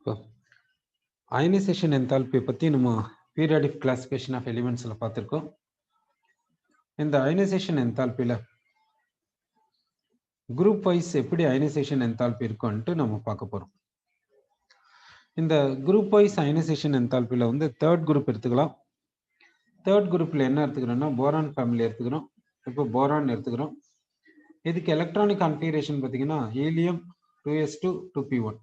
இப்போ ionisation enthalpy பற்றி நம்ம பீரியாடிக் கிளாசிஃபிகேஷன் ஆஃப் எலிமெண்ட்ஸில் பார்த்துருக்கோம். இந்த அயனைசேஷன் என்தால்பியில் குரூப் வைஸ் எப்படி அயனைசேஷன் என்தால்பி இருக்கும்ன்ட்டு நம்ம பார்க்க போகிறோம். இந்த குரூப் வைஸ் அயனைசேஷன் என்தால்பியில் வந்து தேர்ட் குரூப் எடுத்துக்கலாம். தேர்ட் குரூப்பில் என்ன எடுத்துக்கிறோம்னா போரான் ஃபேமிலி எடுத்துக்கிறோம். இப்போ போரான் எடுத்துக்கிறோம். இதுக்கு எலக்ட்ரானிக் கான்ஃபிகரேஷன் பார்த்தீங்கன்னா helium 2s2 2p1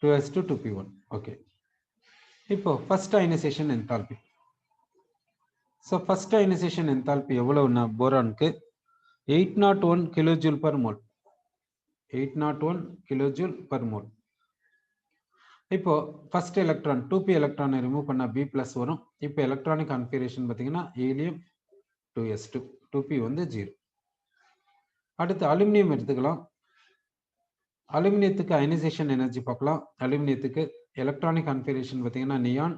2s2 2p1. Okay, இப்போ first ionisation enthalpy. So first ionisation enthalpy எவ்வளவுன்னா போரானுக்கு 801 kilojoule per mole. 801 kilojoule per mole. இப்போ ஃபர்ஸ்ட் எலக்ட்ரான் 2p எலக்ட்ரானை ரிமூவ் பண்ணா b பிளஸ் வரும். இப்போ எலக்ட்ரானிக் கான்ஃபிகரேஷன் பார்த்தீங்கன்னா ஹீலியம் 2s2 2p வந்து 0. அடுத்து அலுமினியம் எடுத்துக்கலாம். அலுமினியத்துக்கு அயனைசேஷன் எனர்ஜி பார்க்கலாம். அலுமினியத்துக்கு எலக்ட்ரானிக் கான்ஃபிகரேஷன் பார்த்தீங்கன்னா neon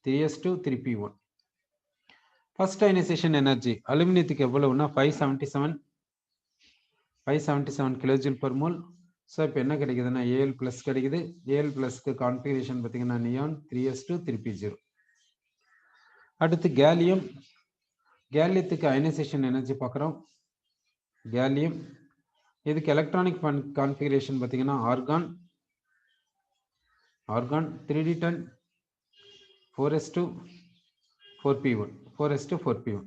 3s2 3p1. First ionisation energy அலுமினியத்துக்கு எவ்வளவுன்னா 577 கிலோஜூல் பர் மோல். ஸோ இப்போ என்ன கிடைக்குதுன்னா Al பிளஸ் கிடைக்குது. Al பிளஸ்க்கு கான்ஃபிகரேஷன் பார்த்தீங்கன்னா நியான் 3s2 3p0. அடுத்து கேலியம். கேலியத்துக்கு அயனைசேஷன் எனர்ஜி பார்க்குறோம். கேலியம் இதுக்கு எலக்ட்ரானிக் கான்ஃபிகரேஷன் பார்த்தீங்கன்னா argon 3d10 4s2 4p1 4s2 4p1.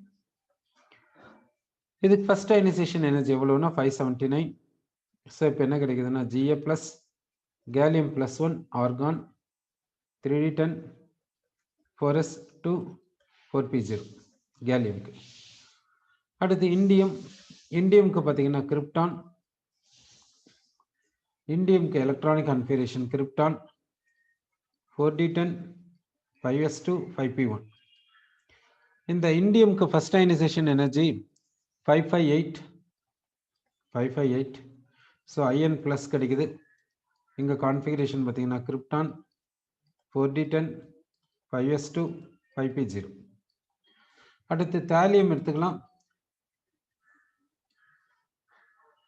இதுக்கு ஃபர்ஸ்ட் அயனைசேஷன் எனர்ஜி எவ்வளவுன்னா 579. ஸோ இப்போ என்ன கிடைக்குதுன்னா Ga plus gallium plus 1 argon 3d10 4s2 4p0 கேலியம்க்கு. அடுத்து இண்டியம். இண்டியம்க்கு பார்த்தீங்கன்னா கிரிப்டான். இண்டியம்க்கு electronic configuration krypton 4d10 5s2 5p1. இந்த இண்டியம்க்கு first ionisation energy 558. So IN plus கிடைக்குது. இங்கே கான்ஃபிகரேஷன் பார்த்தீங்கன்னா கிரிப்டான் 4d10 5s2 5p0. அடுத்து தாலியம் எடுத்துக்கலாம்.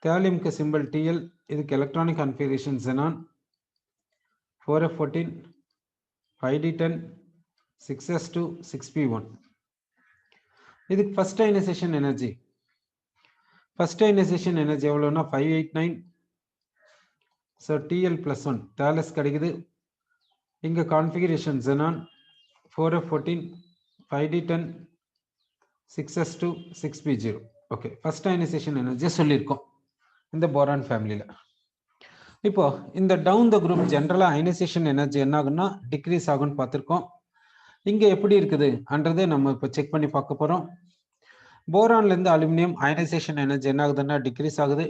தாலியம்க்கு சிம்பிள் TL. இதுக்கு electronic configuration xenon 4f14 5d10 6s2 6p1. இதுக்கு ஃபர்ஸ்ட் அயனைசேஷன் எனர்ஜி எவ்வளோன்னா 589. ஸோ TL பிளஸ் 1 தாலஸ் கிடைக்குது. இங்கே configuration xenon 4f14 5d10 6s2 6p0. Okay, first ionisation energy சொல்லியிருக்கோம் இந்த போரான் ஃபேமிலியில். இப்போ இந்த டவுன் த குரூப் ஜென்ரலாக அயனைசேஷன் எனர்ஜி என்ன ஆகுன்னா டிக்ரீஸ் ஆகும்னு பார்த்துருக்கோம். இங்கே எப்படி இருக்குது அன்றதை நம்ம இப்போ செக் பண்ணி பார்க்க போகிறோம். போரான்லேருந்து அலுமினியம் அயனைசேஷன் எனர்ஜி என்ன ஆகுதுன்னா டிக்ரீஸ் ஆகுது.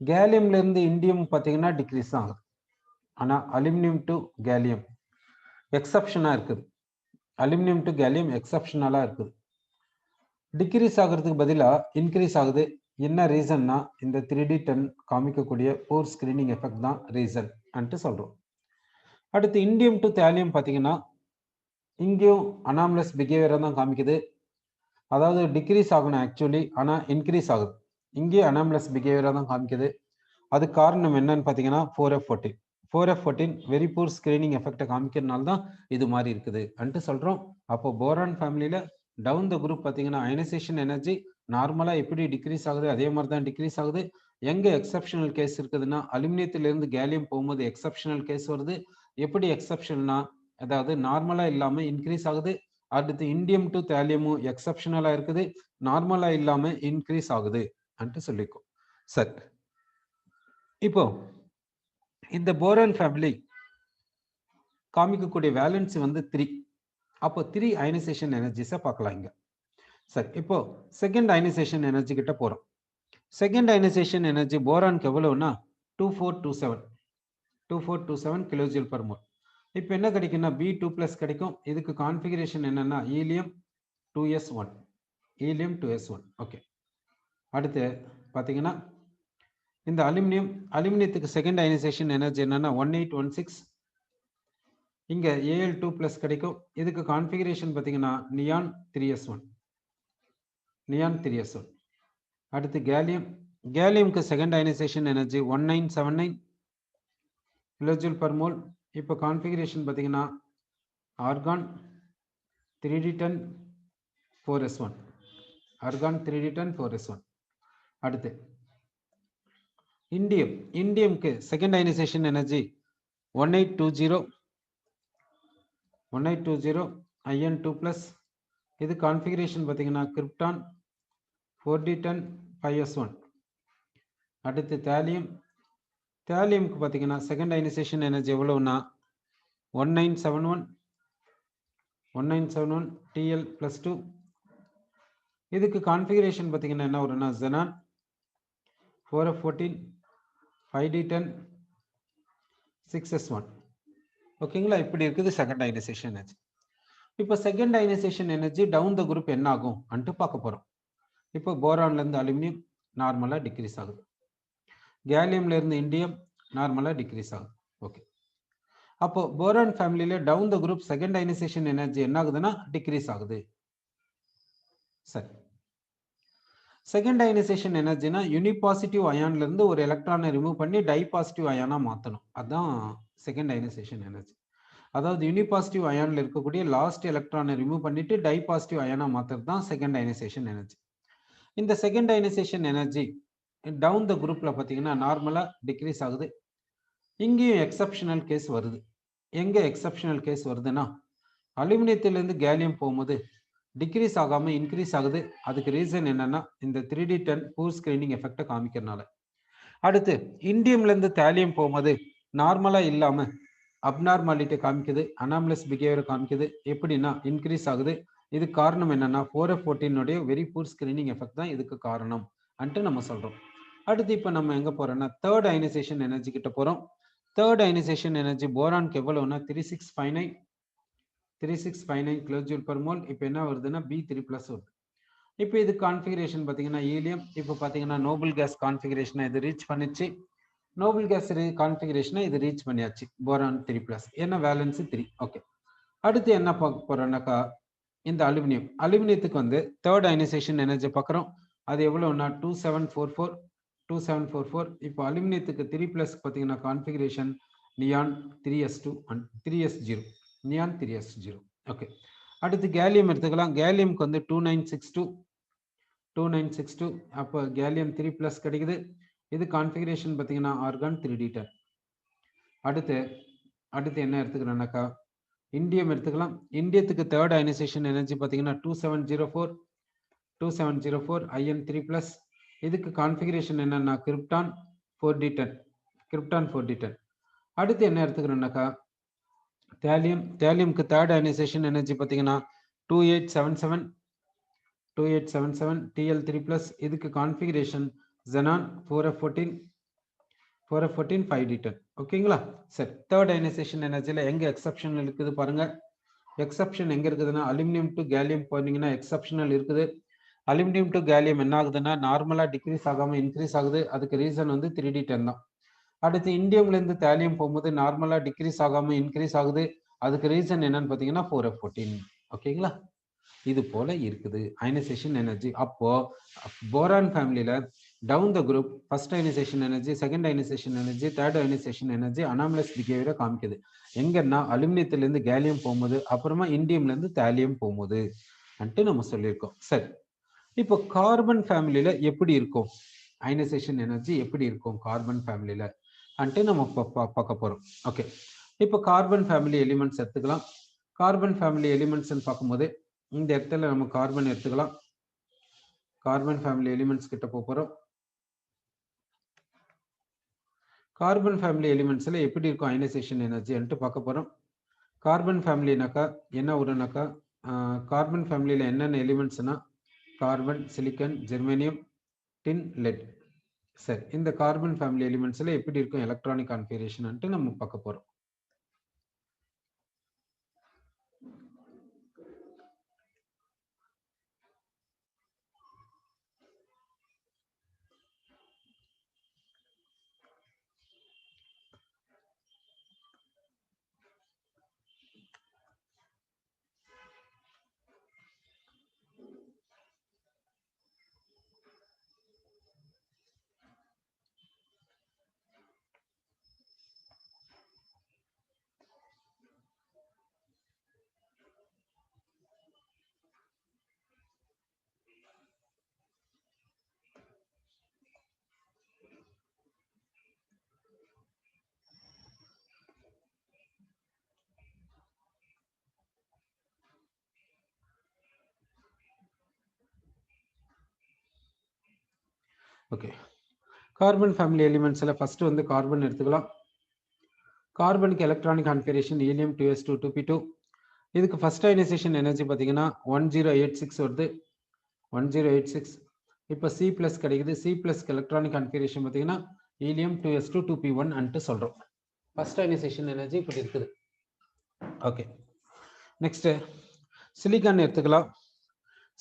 கேலியம்லேருந்து இண்டியம் பார்த்தீங்கன்னா டிக்ரீஸ் ஆகுது. ஆனால் அலுமினியம் டு கேலியம் எக்ஸப்ஷனாக இருக்குது. அலுமினியம் டு கேலியம் எக்ஸப்ஷனலாக இருக்குது. டிக்ரீஸ் ஆகிறதுக்கு பதிலாக இன்க்ரீஸ் ஆகுது. என்ன ரீசன்னா இந்த 3d10 காமிக்கக்கூடிய போர் ஸ்கிரீனிங் எஃபெக்ட் தான் ரீசன் அன்ட்டு சொல்கிறோம். அடுத்து இண்டியம் டு தாலியம் பார்த்தீங்கன்னா இங்கேயும் அனாமலஸ் பிஹேவியரை தான் காமிக்குது. அதாவது டிக்ரீஸ் ஆகணும் ஆக்சுவலி, ஆனால் இன்க்ரீஸ் ஆகுது. இங்கேயும் அனாமலஸ் பிஹேவியரை தான் காமிக்குது. அது காரணம் என்னன்னு பார்த்தீங்கன்னா 4f14 வெரி பூர் ஸ்கிரீனிங் எஃபெக்டை காமிக்கிறதுனால தான் இது மாதிரி இருக்குது அன்ட்டு சொல்கிறோம். அப்போ போரான் ஃபேமிலியில் டவுன் த குரூப் பார்த்தீங்கன்னா அயனைசேஷன் எனர்ஜி நார்மலாக எப்படி டிக்ரீஸ் ஆகுது அதே மாதிரி தான் டிக்ரீஸ் ஆகுது. எங்கே எக்ஸப்ஷனல் கேஸ் இருக்குதுன்னா அலுமினியத்திலேருந்து கேலியம் போகும்போது எக்ஸப்ஷனல் கேஸ் வருது. எப்படி எக்ஸப்ஷன்னா அதாவது நார்மலாக இல்லாமல் இன்க்ரீஸ் ஆகுது. அடுத்து இண்டியம் டு தாலியமும் எக்ஸப்ஷனலாக இருக்குது, நார்மலாக இல்லாமல் இன்க்ரீஸ் ஆகுது அன்ட்டு சொல்லிக்கோ. சரி, இப்போ இந்த போரான் ஃபேமிலி காமிக்கக்கூடிய வேலன்சி வந்து 3. அப்போ 3 அயனைசேஷன் எனர்ஜிஸை பார்க்கலாம் இங்க. சரி, இப்போ செகண்ட் அயனைசேஷன் எனர்ஜி கிட்ட போறோம். செகண்ட் அயனைசேஷன் எனர்ஜி போரானுக்கு எவ்வளவுன்னா 2427 கிலோஜூல் பர் மோல். இப்போ என்ன கிடைக்கும்னா B2 பிளஸ் கிடைக்கும். இதுக்கு கான்ஃபிகரேஷன் என்னன்னா ஹீலியம் 2s1. ஓகே, அடுத்து பார்த்தீங்கன்னா இந்த அலுமினியத்துக்கு செகண்ட் அயனைசேஷன் எனர்ஜி என்னன்னா 1816. இங்க Al2 பிளஸ் கிடைக்கும். இதுக்கு கான்ஃபிகரேஷன் பார்த்தீங்கன்னா நியான் 3s1. அடுத்து கேலியம்க்கு second ionisation energy 1979. Kilojoule per mole. இப்போ கான்ஃபிகரேஷன் பார்த்தீங்கன்னா argon 3d10 4s1, argon 3d10 4s1. அடுத்து இண்டியம். இண்டியம்க்கு செகண்ட் அயனைசேஷன் எனர்ஜி 1820 IN 2+. இது கான்ஃபிகரேஷன் பார்த்தீங்கன்னா கிரிப்டான் 4d10 5s1. அடுத்து தேலியம். தேலியம்க்கு பார்த்தீங்கன்னா செகண்ட் அயனைசேஷன் எனர்ஜி எவ்வளவுன்னா 1971 TL+2. இதுக்கு கான்ஃபிகரேஷன் பார்த்தீங்கன்னா என்ன வரும்னா xenon 4f14 5d10 6s1. ஓகேங்களா? இப்படி இருக்குது செகண்ட் அயனைசேஷன் எனர்ஜி. இப்போ second ionisation energy down the group என்ன ஆகும் அன்ட்டு பார்க்க போறோம். இப்போ போரான்ல இருந்து அலுமினியம் நார்மலா டிக்ரீஸ் ஆகுது, கேலியம்ல இருந்து இண்டியம் நார்மலா டிக்ரீஸ் ஆகுது. ஓகே, அப்போ போரான் ஃபேமிலியில down the group second ionisation energy என்ன ஆகுதுன்னா டிக்ரீஸ் ஆகுது. சரி, செகண்ட் அயனைசேஷன் எனர்ஜினா யூனிபாசிட்டிவ் அயான்ல இருந்து ஒரு எலக்ட்ரானை ரிமூவ் பண்ணி டை பாசிட்டிவ் அயானா மாற்றணும். அதுதான் செகண்ட் அயனைசேஷன் எனர்ஜி. அதாவது யூனிபாசிட்டிவ் அயான்ல இருக்கக்கூடிய லாஸ்ட் எலக்ட்ரானை ரிமூவ் பண்ணிட்டு டை பாசிட்டிவ் அயானா மாற்றுறது தான் செகண்ட் அயனைசேஷன் எனர்ஜி. இந்த second ionisation energy down the குரூப்ல பார்த்தீங்கன்னா நார்மலா டிக்ரீஸ் ஆகுது. இங்கேயும் எக்ஸப்ஷனல் கேஸ் வருது. எங்க எக்ஸப்ஷனல் கேஸ் வருதுன்னா அலுமினியத்திலிருந்து கேலியம் போகும்போது டிக்ரீஸ் ஆகாம இன்க்ரீஸ் ஆகுது. அதுக்கு ரீசன் என்னன்னா இந்த 3d10 பூர் ஸ்கிரீனிங் எஃபெக்டை காமிக்கிறதுனால. அடுத்து இண்டியம்ல இருந்து தேலியம் போகும்போது நார்மலா இல்லாம அப்நார்மாலிட்டி காமிக்குது, அனாமலஸ் பிஹேவியர் காமிக்குது. எப்படின்னா இன்க்ரீஸ் ஆகுது. இது காரணம் என்னன்னா 4f14 very poor screening effect தான் இதுக்கு காரணம் அன்ட்டு நம்ம சொல்றோம். அடுத்து இப்போ நம்ம எங்க போறோம்னா தேர்ட் அயனைசேஷன் எனர்ஜி கிட்ட போறோம். தேர்ட் அயனைசேஷன் எனர்ஜி போரானுக்கு எவ்வளவுன்னா 3659 கிலோஜூல் பர் மோல். இப்போ என்ன வருதுன்னா B3+ வருது. இப்போ இது கான்ஃபிகரேஷன் பார்த்தீங்கன்னா ஹீலியம். இப்போ பார்த்தீங்கன்னா நோபல் கேஸ் கான்ஃபிகரேஷனை இது ரீச் பண்ணிச்சு. நோபல் கேஸ் கான்ஃபிகரேஷனை இது ரீச் பண்ணியாச்சு. போரான் 3+, ஏன்னா வேலன்ஸ் 3. ஓகே, அடுத்து என்ன பார்க்க போறோம்னாக்கா இந்த அலுமினியத்துக்கு வந்து தேர்ட் அயனைசேஷன் எனர்ஜி பார்க்குறோம். அது எவ்வளோன்னா 2744. இப்போ அலுமினியத்துக்கு 3+ பார்த்தீங்கன்னா configuration neon 3s2 and 3s0, neon 3s0. Okay, அடுத்து கேலியம் எடுத்துக்கலாம். கேலியம்க்கு வந்து 2962. அப்போ கேலியம் 3+ கிடைக்குது. இது கான்ஃபிகரேஷன் பார்த்தீங்கன்னா ஆர்கான் 3d10. அடுத்து என்ன எடுத்துக்கிறோம்னாக்கா இண்டியம் எடுத்துக்கலாம். இண்டியத்துக்கு தேர்ட் அயனைசேஷன் எனர்ஜி பார்த்தீங்கன்னா 2704 IN 3+. இதுக்கு கான்ஃபிகரேஷன் என்னன்னா கிரிப்டான் 4d10. அடுத்து என்ன எடுத்துக்கிறோம்னாக்கா தேலியம்க்கு தேர்ட் அயனைசேஷன் எனர்ஜி பார்த்தீங்கன்னா 2877 TL3+. இதுக்கு கான்ஃபிகரேஷன் xenon 4f14 5d10. ஓகேங்களா? சரி, தேர்ட் அயனைசேஷன் எனர்ஜில எங்க எக்ஸப்ஷன் இருக்குது பாருங்க. எக்ஸப்ஷன் எங்க இருக்குதுன்னா அலுமினியம் டு கேலியம் போனீங்கன்னா எக்ஸப்ஷனல் இருக்குது. அலுமினியம் டு கேலியம் என்ன ஆகுதுன்னா நார்மலா டிக்ரீஸ் ஆகாம இன்க்ரீஸ் ஆகுது. அதுக்கு ரீசன் வந்து 3d10 தான். அடுத்து இண்டியம்ல இருந்து தேலியம் போகும்போது நார்மலா டிக்ரீஸ் ஆகாம இன்க்ரீஸ் ஆகுது. அதுக்கு ரீசன் என்னன்னு பார்த்தீங்கன்னா 4f14. ஓகேங்களா? இது போல இருக்குது அயனைசேஷன் எனர்ஜி. அப்போ போரான் ஃபேமிலியில down the group first ionisation energy, second ionisation energy, third ionisation energy anomalous பிஹேவியரை காமிக்குது. எங்கன்னா அலுமினியத்திலிருந்து கேலியம் போகும்போது, அப்புறமா இண்டியம்ல இருந்து தேலியம் போகும்போது அன்ட்டு நம்ம சொல்லியிருக்கோம். சரி, இப்போ கார்பன் ஃபேமிலியில எப்படி இருக்கும் அயனைசேஷன் எனர்ஜி, எப்படி இருக்கும் கார்பன் ஃபேமிலியில அன்ட்டு நம்ம பார்க்க போறோம். ஓகே, இப்போ கார்பன் ஃபேமிலி எலிமெண்ட்ஸ் எடுத்துக்கலாம். கார்பன் ஃபேமிலி எலிமெண்ட்ஸ் பார்க்கும்போது இந்த இடத்துல நம்ம கார்பன் எடுத்துக்கலாம். கார்பன் ஃபேமிலி எலிமெண்ட்ஸ் கிட்ட போறோம். கார்பன் ஃபேமிலி எலிமெண்ட்ஸ்ல எப்படி இருக்கும் அயனைசேஷன் எனர்ஜி பார்க்க போறோம். கார்பன் ஃபேமிலினாக்கா என்ன வரும்னாக்கா கார்பன் ஃபேமிலியில என்னென்ன எலிமெண்ட்ஸ்னா கார்பன், சிலிக்கன், ஜெர்மேனியம், டின், லெட். சரி, இந்த கார்பன் ஃபேமிலி எலிமெண்ட்ஸ்ல எப்படி இருக்கும் எலக்ட்ரானிக் கான்ஃபிகரேஷன் நம்ம பார்க்க போறோம். ஓகே, கார்பன் ஃபேமிலி எலிமெண்ட்ஸில் ஃபஸ்ட்டு வந்து கார்பன் எடுத்துக்கலாம். கார்பனுக்கு electronic configuration helium 2s2 2p2. இதுக்கு ஃபர்ஸ்ட் அயனைசேஷன் எனர்ஜி பார்த்தீங்கன்னா 1086 வருது, 1086. இப்போ சி ப்ளஸ் கிடைக்குது. சி ப்ளஸ்க்கு எலக்ட்ரானிக் கான்ஃபிகரேஷன் பார்த்தீங்கன்னா ஹீலியம் 2s2 2p1 அன்ட்டு சொல்கிறோம். ஃபர்ஸ்ட் அயனைசேஷன் எனர்ஜி இப்படி இருக்குது. ஓகே, நெக்ஸ்ட்டு சிலிக்கான் எடுத்துக்கலாம்.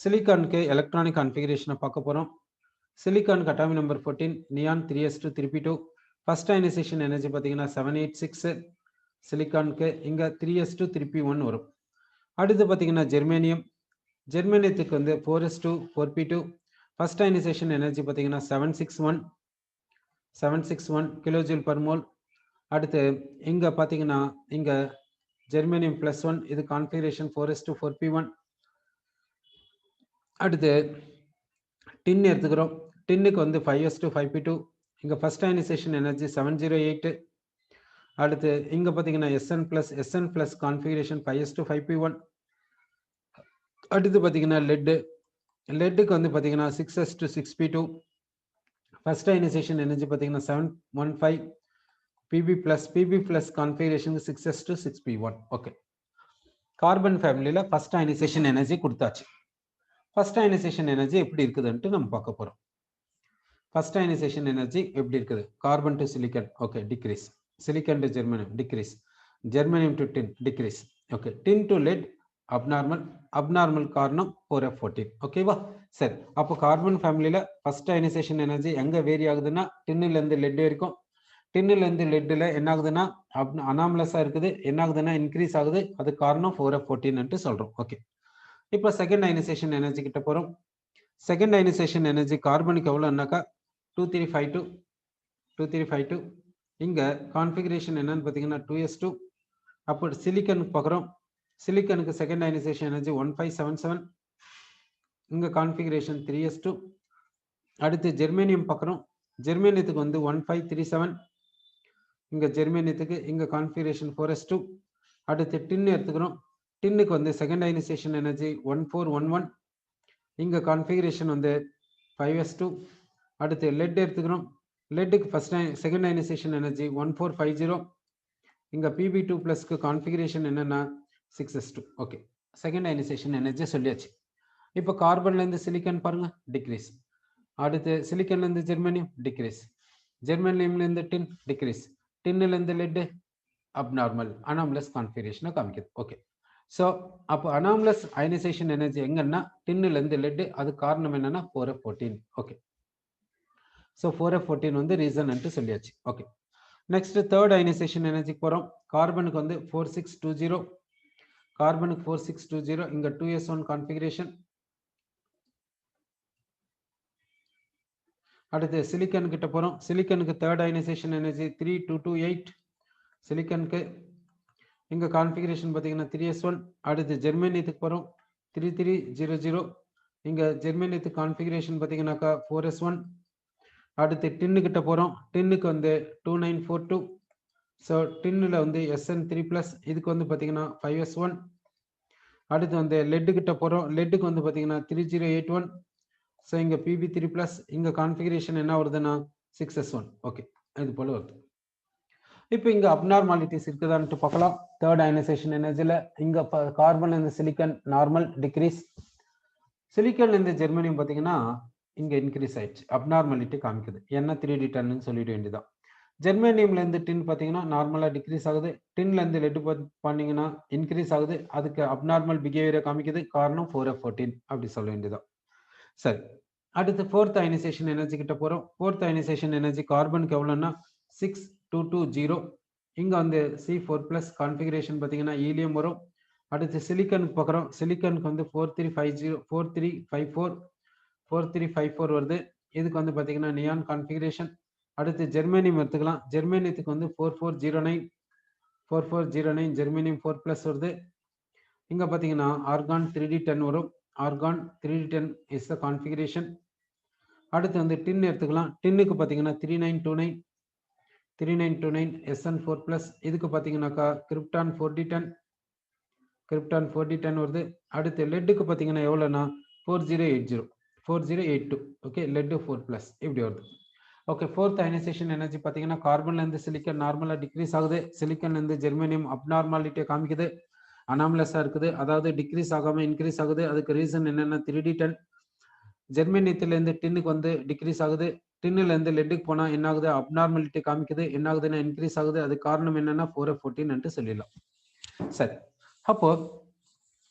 சிலிக்கானுக்கு எலக்ட்ரானிக் கான்ஃபிகரேஷனை பார்க்க போகிறோம். சிலிக்கானுக்கு atomic number 14, neon 3s2 3p2. First ionisation energy பார்த்தீங்கன்னா 786. சிலிக்கானுக்கு இங்கே 3s2 3p1 வரும். அடுத்து பார்த்தீங்கன்னா ஜெர்மேனியம். ஜெர்மேனியத்துக்கு வந்து 4s2 4p2. First ionisation energy பார்த்தீங்கன்னா 761 கிலோஜூல் பர் மோல். அடுத்து இங்கே பார்த்தீங்கன்னா இங்கே ஜெர்மேனியம் +1, இது கான்ஃபிகரேஷன் 4s2 4p1. அடுத்து டின் எடுத்துக்கிறோம். டின்னுக்கு வந்து 5s2 5p2. இங்கே ஃபர்ஸ்ட் அயனைசேஷன் எனர்ஜி 708. அடுத்து இங்கே பார்த்தீங்கன்னா SN plus configuration 5s2 5p1. அடுத்து பார்த்தீங்கன்னா லெட்டுக்கு வந்து பார்த்தீங்கன்னா 6s2 6p2. First ionisation energy பார்த்தீங்கன்னா 715. PB plus configuration 6s2 6p1. Okay, carbon ஃபேமிலியில் ஃபர்ஸ்ட் அயனைசேஷன் எனர்ஜி கொடுத்தாச்சு. ஃபர்ஸ்ட் அயனைசேஷன் எனர்ஜி எப்படி இருக்குதுன்ட்டு நம்ம பார்க்க போகிறோம். ஃபர்ஸ்ட் அயனைசேஷன் எனர்ஜி எப்படி இருக்குது? Carbon to silicon, okay, decrease. Silicon to germanium, decrease. Germanium to tin, decrease. Okay, tin to lead abnormal காரணம் 4f14. ஓகேவா? சரி, அப்போ கார்பன் ஃபேமிலியில் ஃபர்ஸ்ட் அயனைசேஷன் எனர்ஜி எங்கே வேரி ஆகுதுன்னா டின்னுலேருந்து லெட் வரைக்கும். டின்னுலேருந்து லெட்டில் என்ன ஆகுதுன்னா அனாமலஸாக இருக்குது, என்ன ஆகுதுன்னா இன்க்ரீஸ் ஆகுது. அது காரணம் 4f14 சொல்கிறோம். ஓகே, இப்போ செகண்ட் அயனைசேஷன் எனர்ஜி கிட்ட போகிறோம். செகண்ட் அயனைசேஷன் எனர்ஜி கார்பனுக்கு எவ்வளோன்னாக்கா 2352. இங்கே கான்ஃபிகரேஷன் என்னன்னு பார்த்தீங்கன்னா 2s2. அப்போ சிலிக்கனுக்கு பார்க்குறோம். சிலிக்கனுக்கு செகண்ட் அயனைசேஷன் எனர்ஜி 1577. இங்கே கான்ஃபிகரேஷன் 3s2. அடுத்து ஜெர்மேனியம் பார்க்குறோம். ஜெர்மேனியத்துக்கு வந்து 1537. இங்கே ஜெர்மேனியத்துக்கு இங்கே கான்ஃபிகரேஷன் 4s2. அடுத்து டின் எடுத்துக்கிறோம். டின்னுக்கு வந்து செகண்ட் அயனைசேஷன் எனர்ஜி 1411. இங்கே கான்ஃபிகரேஷன் வந்து 5s2. அடுத்து லெட் எடுத்துக்கிறோம். லெட்டுக்கு செகண்ட் அயனைசேஷன் எனர்ஜி 1450. இங்கே PB2 ப்ளஸ்க்கு கான்ஃபிகரேஷன் என்னென்னா 6s2. Okay, second ionisation energy சொல்லியாச்சு. இப்போ கார்பன்லேருந்து சிலிக்கன் பாருங்க, டிக்ரீஸ். அடுத்து சிலிக்கன்லேருந்து ஜெர்மனியம், டிக்ரீஸ். ஜெர்மனியம்லேருந்து டின், டிக்ரீஸ். டின்னுலேருந்து லெட்டு அனாமலஸ் கான்ஃபிகரேஷனை காமிக்குது. ஓகே, ஸோ அப்போ அனாமலஸ் அயனைசேஷன் எனர்ஜி எங்கன்னா டின்னுலேருந்து லெட்டு. அது காரணம் என்னன்னா 4f14. ஓகே, ஸோ 4f14 வந்து ரீசன் சொல்லியாச்சு. ஓகே, நெக்ஸ்ட் தேர்ட் அயனைசேஷன் எனர்ஜிக்கு போகிறோம். கார்பனுக்கு வந்து 4620. கார்பனுக்கு 4620. இங்கே 2s1 கான்ஃபிகரேஷன். அடுத்து சிலிக்கன் கிட்ட போகிறோம். சிலிக்கனுக்கு தேர்ட் அயனைசேஷன் எனர்ஜி 3228. சிலிக்கனுக்கு இங்கே கான்ஃபிகரேஷன் பார்த்தீங்கன்னா 3s1. அடுத்து ஜெர்மேனியத்துக்கு போகிறோம். 3300. இங்கே ஜெர்மேனியத்துக்கு கான்ஃபிகரேஷன் பார்த்தீங்கன்னாக்கா 4s1. அடுத்து டின்னுக்கிட்ட போகிறோம். டின்னுக்கு வந்து 2942. ஸோ டின்னில் வந்து SN3+. இதுக்கு வந்து பார்த்தீங்கன்னா 5s1. அடுத்து வந்து லெட்டுக்கிட்ட போகிறோம். லெட்டுக்கு வந்து பார்த்தீங்கன்னா 3081. ஸோ இங்கே PB3+. இங்கே கான்ஃபிகரேஷன் என்ன வருதுன்னா 6s1. ஓகே, இது போல் வருது. இப்போ இங்கே அப்நார்மாலிட்டிஸ் இருக்குதான்ட்டு பார்க்கலாம். தேர்ட் அயனைசேஷன் எனர்ஜியில் இங்கே கார்பன்லேருந்து சிலிக்கன் நார்மல், டிக்ரீஸ். சிலிக்கன்லேருந்து ஜெர்மனியம் பார்த்தீங்கன்னா இங்கே இன்க்ரீஸ் ஆயிடுச்சு, அப்நார்மாலிட்டி காமிக்குது. என்ன 3D10 சொல்லிட வேண்டியதான். ஜெர்மேனியம்லேருந்து டின் பார்த்தீங்கன்னா நார்மலாக டிக்ரீஸ் ஆகுது. டின்லேருந்து லெட்டு பண்ணிங்கன்னா இன்க்ரீஸ் ஆகுது. அதுக்கு அப்நார்மல் பிஹேவியரை காமிக்குது. காரணம் 4f14 அப்படி சொல்ல வேண்டியதான். சரி, அடுத்து ஃபோர்த் அயனைசேஷன் எனர்ஜி கிட்ட போகிறோம். ஃபோர்த் அயனைசேஷன் எனர்ஜி கார்பனுக்கு எவ்வளோன்னா 6220. இங்கே வந்து C4+ கான்ஃபிகரேஷன் பார்த்தீங்கன்னா ஹீலியம் வரும். அடுத்து சிலிக்கனுக்கு பார்க்குறோம். சிலிக்கனுக்கு வந்து 4354 வருது. இதுக்கு வந்து பார்த்தீங்கன்னா நியான் கான்ஃபிகரேஷன். அடுத்து ஜெர்மேனியம் எடுத்துக்கலாம். ஜெர்மேனியத்துக்கு வந்து 4409 ஜெர்மேனியம் 4+ வருது. இங்கே பார்த்தீங்கன்னா ஆர்கான் 3D10 வரும். Argon 3D10 is the configuration. அடுத்து வந்து டின் எடுத்துக்கலாம். டின்னுக்கு பார்த்தீங்கன்னா 3929 SN4+. இதுக்கு பார்த்தீங்கன்னாக்கா கிரிப்டான் 4D10 வருது. அடுத்து லெட்டுக்கு பார்த்தீங்கன்னா எவ்வளோன்னா 4080. 4082. ஓகே, lead 4+ இப்படி வருது. ஓகே, ஃபோர்த் அயனைசேஷன் எனர்ஜி பார்த்தீங்கன்னா கார்பன்ல இருந்து சிலிக்கன் நார்மலா டிக்ரீஸ் ஆகுது, சிலிக்கன்ல இருந்து ஜெர்மேனியம் அப்நார்மாலிட்டியை காமிக்குது, அனாமலஸா இருக்குது, அதாவது டிக்ரீஸ் ஆகாம இன்க்ரீஸ் ஆகுது. அதுக்கு ரீசன் என்னன்னா 3D10. ஜெர்மேனியத்துல இருந்து டின்னுக்கு வந்து டிக்ரீஸ் ஆகுது, டின்னுல இருந்து லெட்டுக்கு போனா என்ன ஆகுது, அப்நார்மாலிட்டி காமிக்குது, என்ன ஆகுதுன்னா இன்க்ரீஸ் ஆகுது. அது காரணம் என்னன்னா 4F14 சொல்லிடலாம். சரி, அப்போ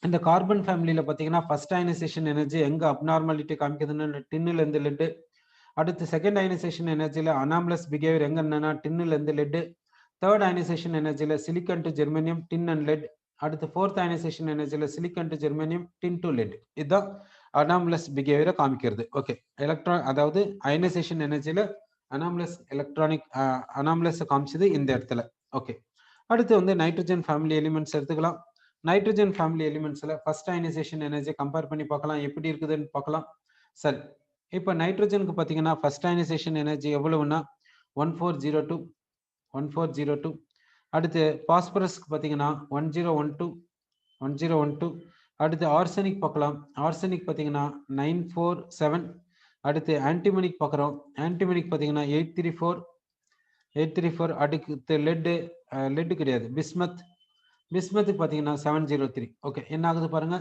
இந்த கார்பன் ஃபேமிலியில பார்த்தீங்கன்னா ஃபர்ஸ்ட் அயனைசேஷன் எனர்ஜி எங்க அப்நார்மாலிட்டி காமிக்குதுன்னு டின்னுல இருந்து லெட்டு. அடுத்து செகண்ட் அயனைசேஷன் எனர்ஜியில் அனாமலஸ் பிஹேவியர் எங்க என்னன்னா டின்னுல இருந்து லெட். தேர்ட் அயனைசேஷன் எனர்ஜியில் silicon to germanium, tin and lead. அடுத்து ஃபோர்த் அயனைசேஷன் எனர்ஜியில் silicon to germanium, tin to lead. இதுதான் அனாமலஸ் பிஹேவியரை காமிக்கிறது. ஓகே, எலக்ட்ரான் அதாவது அயனைசேஷன் எனர்ஜியில் அனாமலஸ் எலக்ட்ரானிக் அனாமலஸ் காமிச்சது இந்த இடத்துல. ஓகே, அடுத்து வந்து நைட்ரஜன் ஃபேமிலி எலிமெண்ட்ஸ் எடுத்துக்கலாம். நைட்ரஜன் ஃபேமிலி எலிமெண்ட்ஸ்ல ஃபர்ஸ்ட் அயனைசேஷன் எனர்ஜி கம்பேர் பண்ணி பார்க்கலாம், எப்படி இருக்குதுன்னு பார்க்கலாம். சரி, இப்போ நைட்ரஜனுக்கு பார்த்தீங்கன்னா ஃபர்ஸ்ட் அயனைசேஷன் எனர்ஜி எவ்வளவுன்னா 1402. அடுத்து பாஸ்பரஸ்க்கு பார்த்தீங்கன்னா 1012. அடுத்து ஆர்சனிக் பார்க்கலாம், ஆர்சனிக் பார்த்தீங்கன்னா 947. அடுத்து ஆன்டிமனிக் பார்க்குறோம், ஆன்டிமனிக் பார்த்தீங்கன்னா 834. அடுத்து லெட் கிடையாது, பிஸ்மத்துக்கு பார்த்தீங்கன்னா 703. ஓகே, என்ன ஆகுது பாருங்க,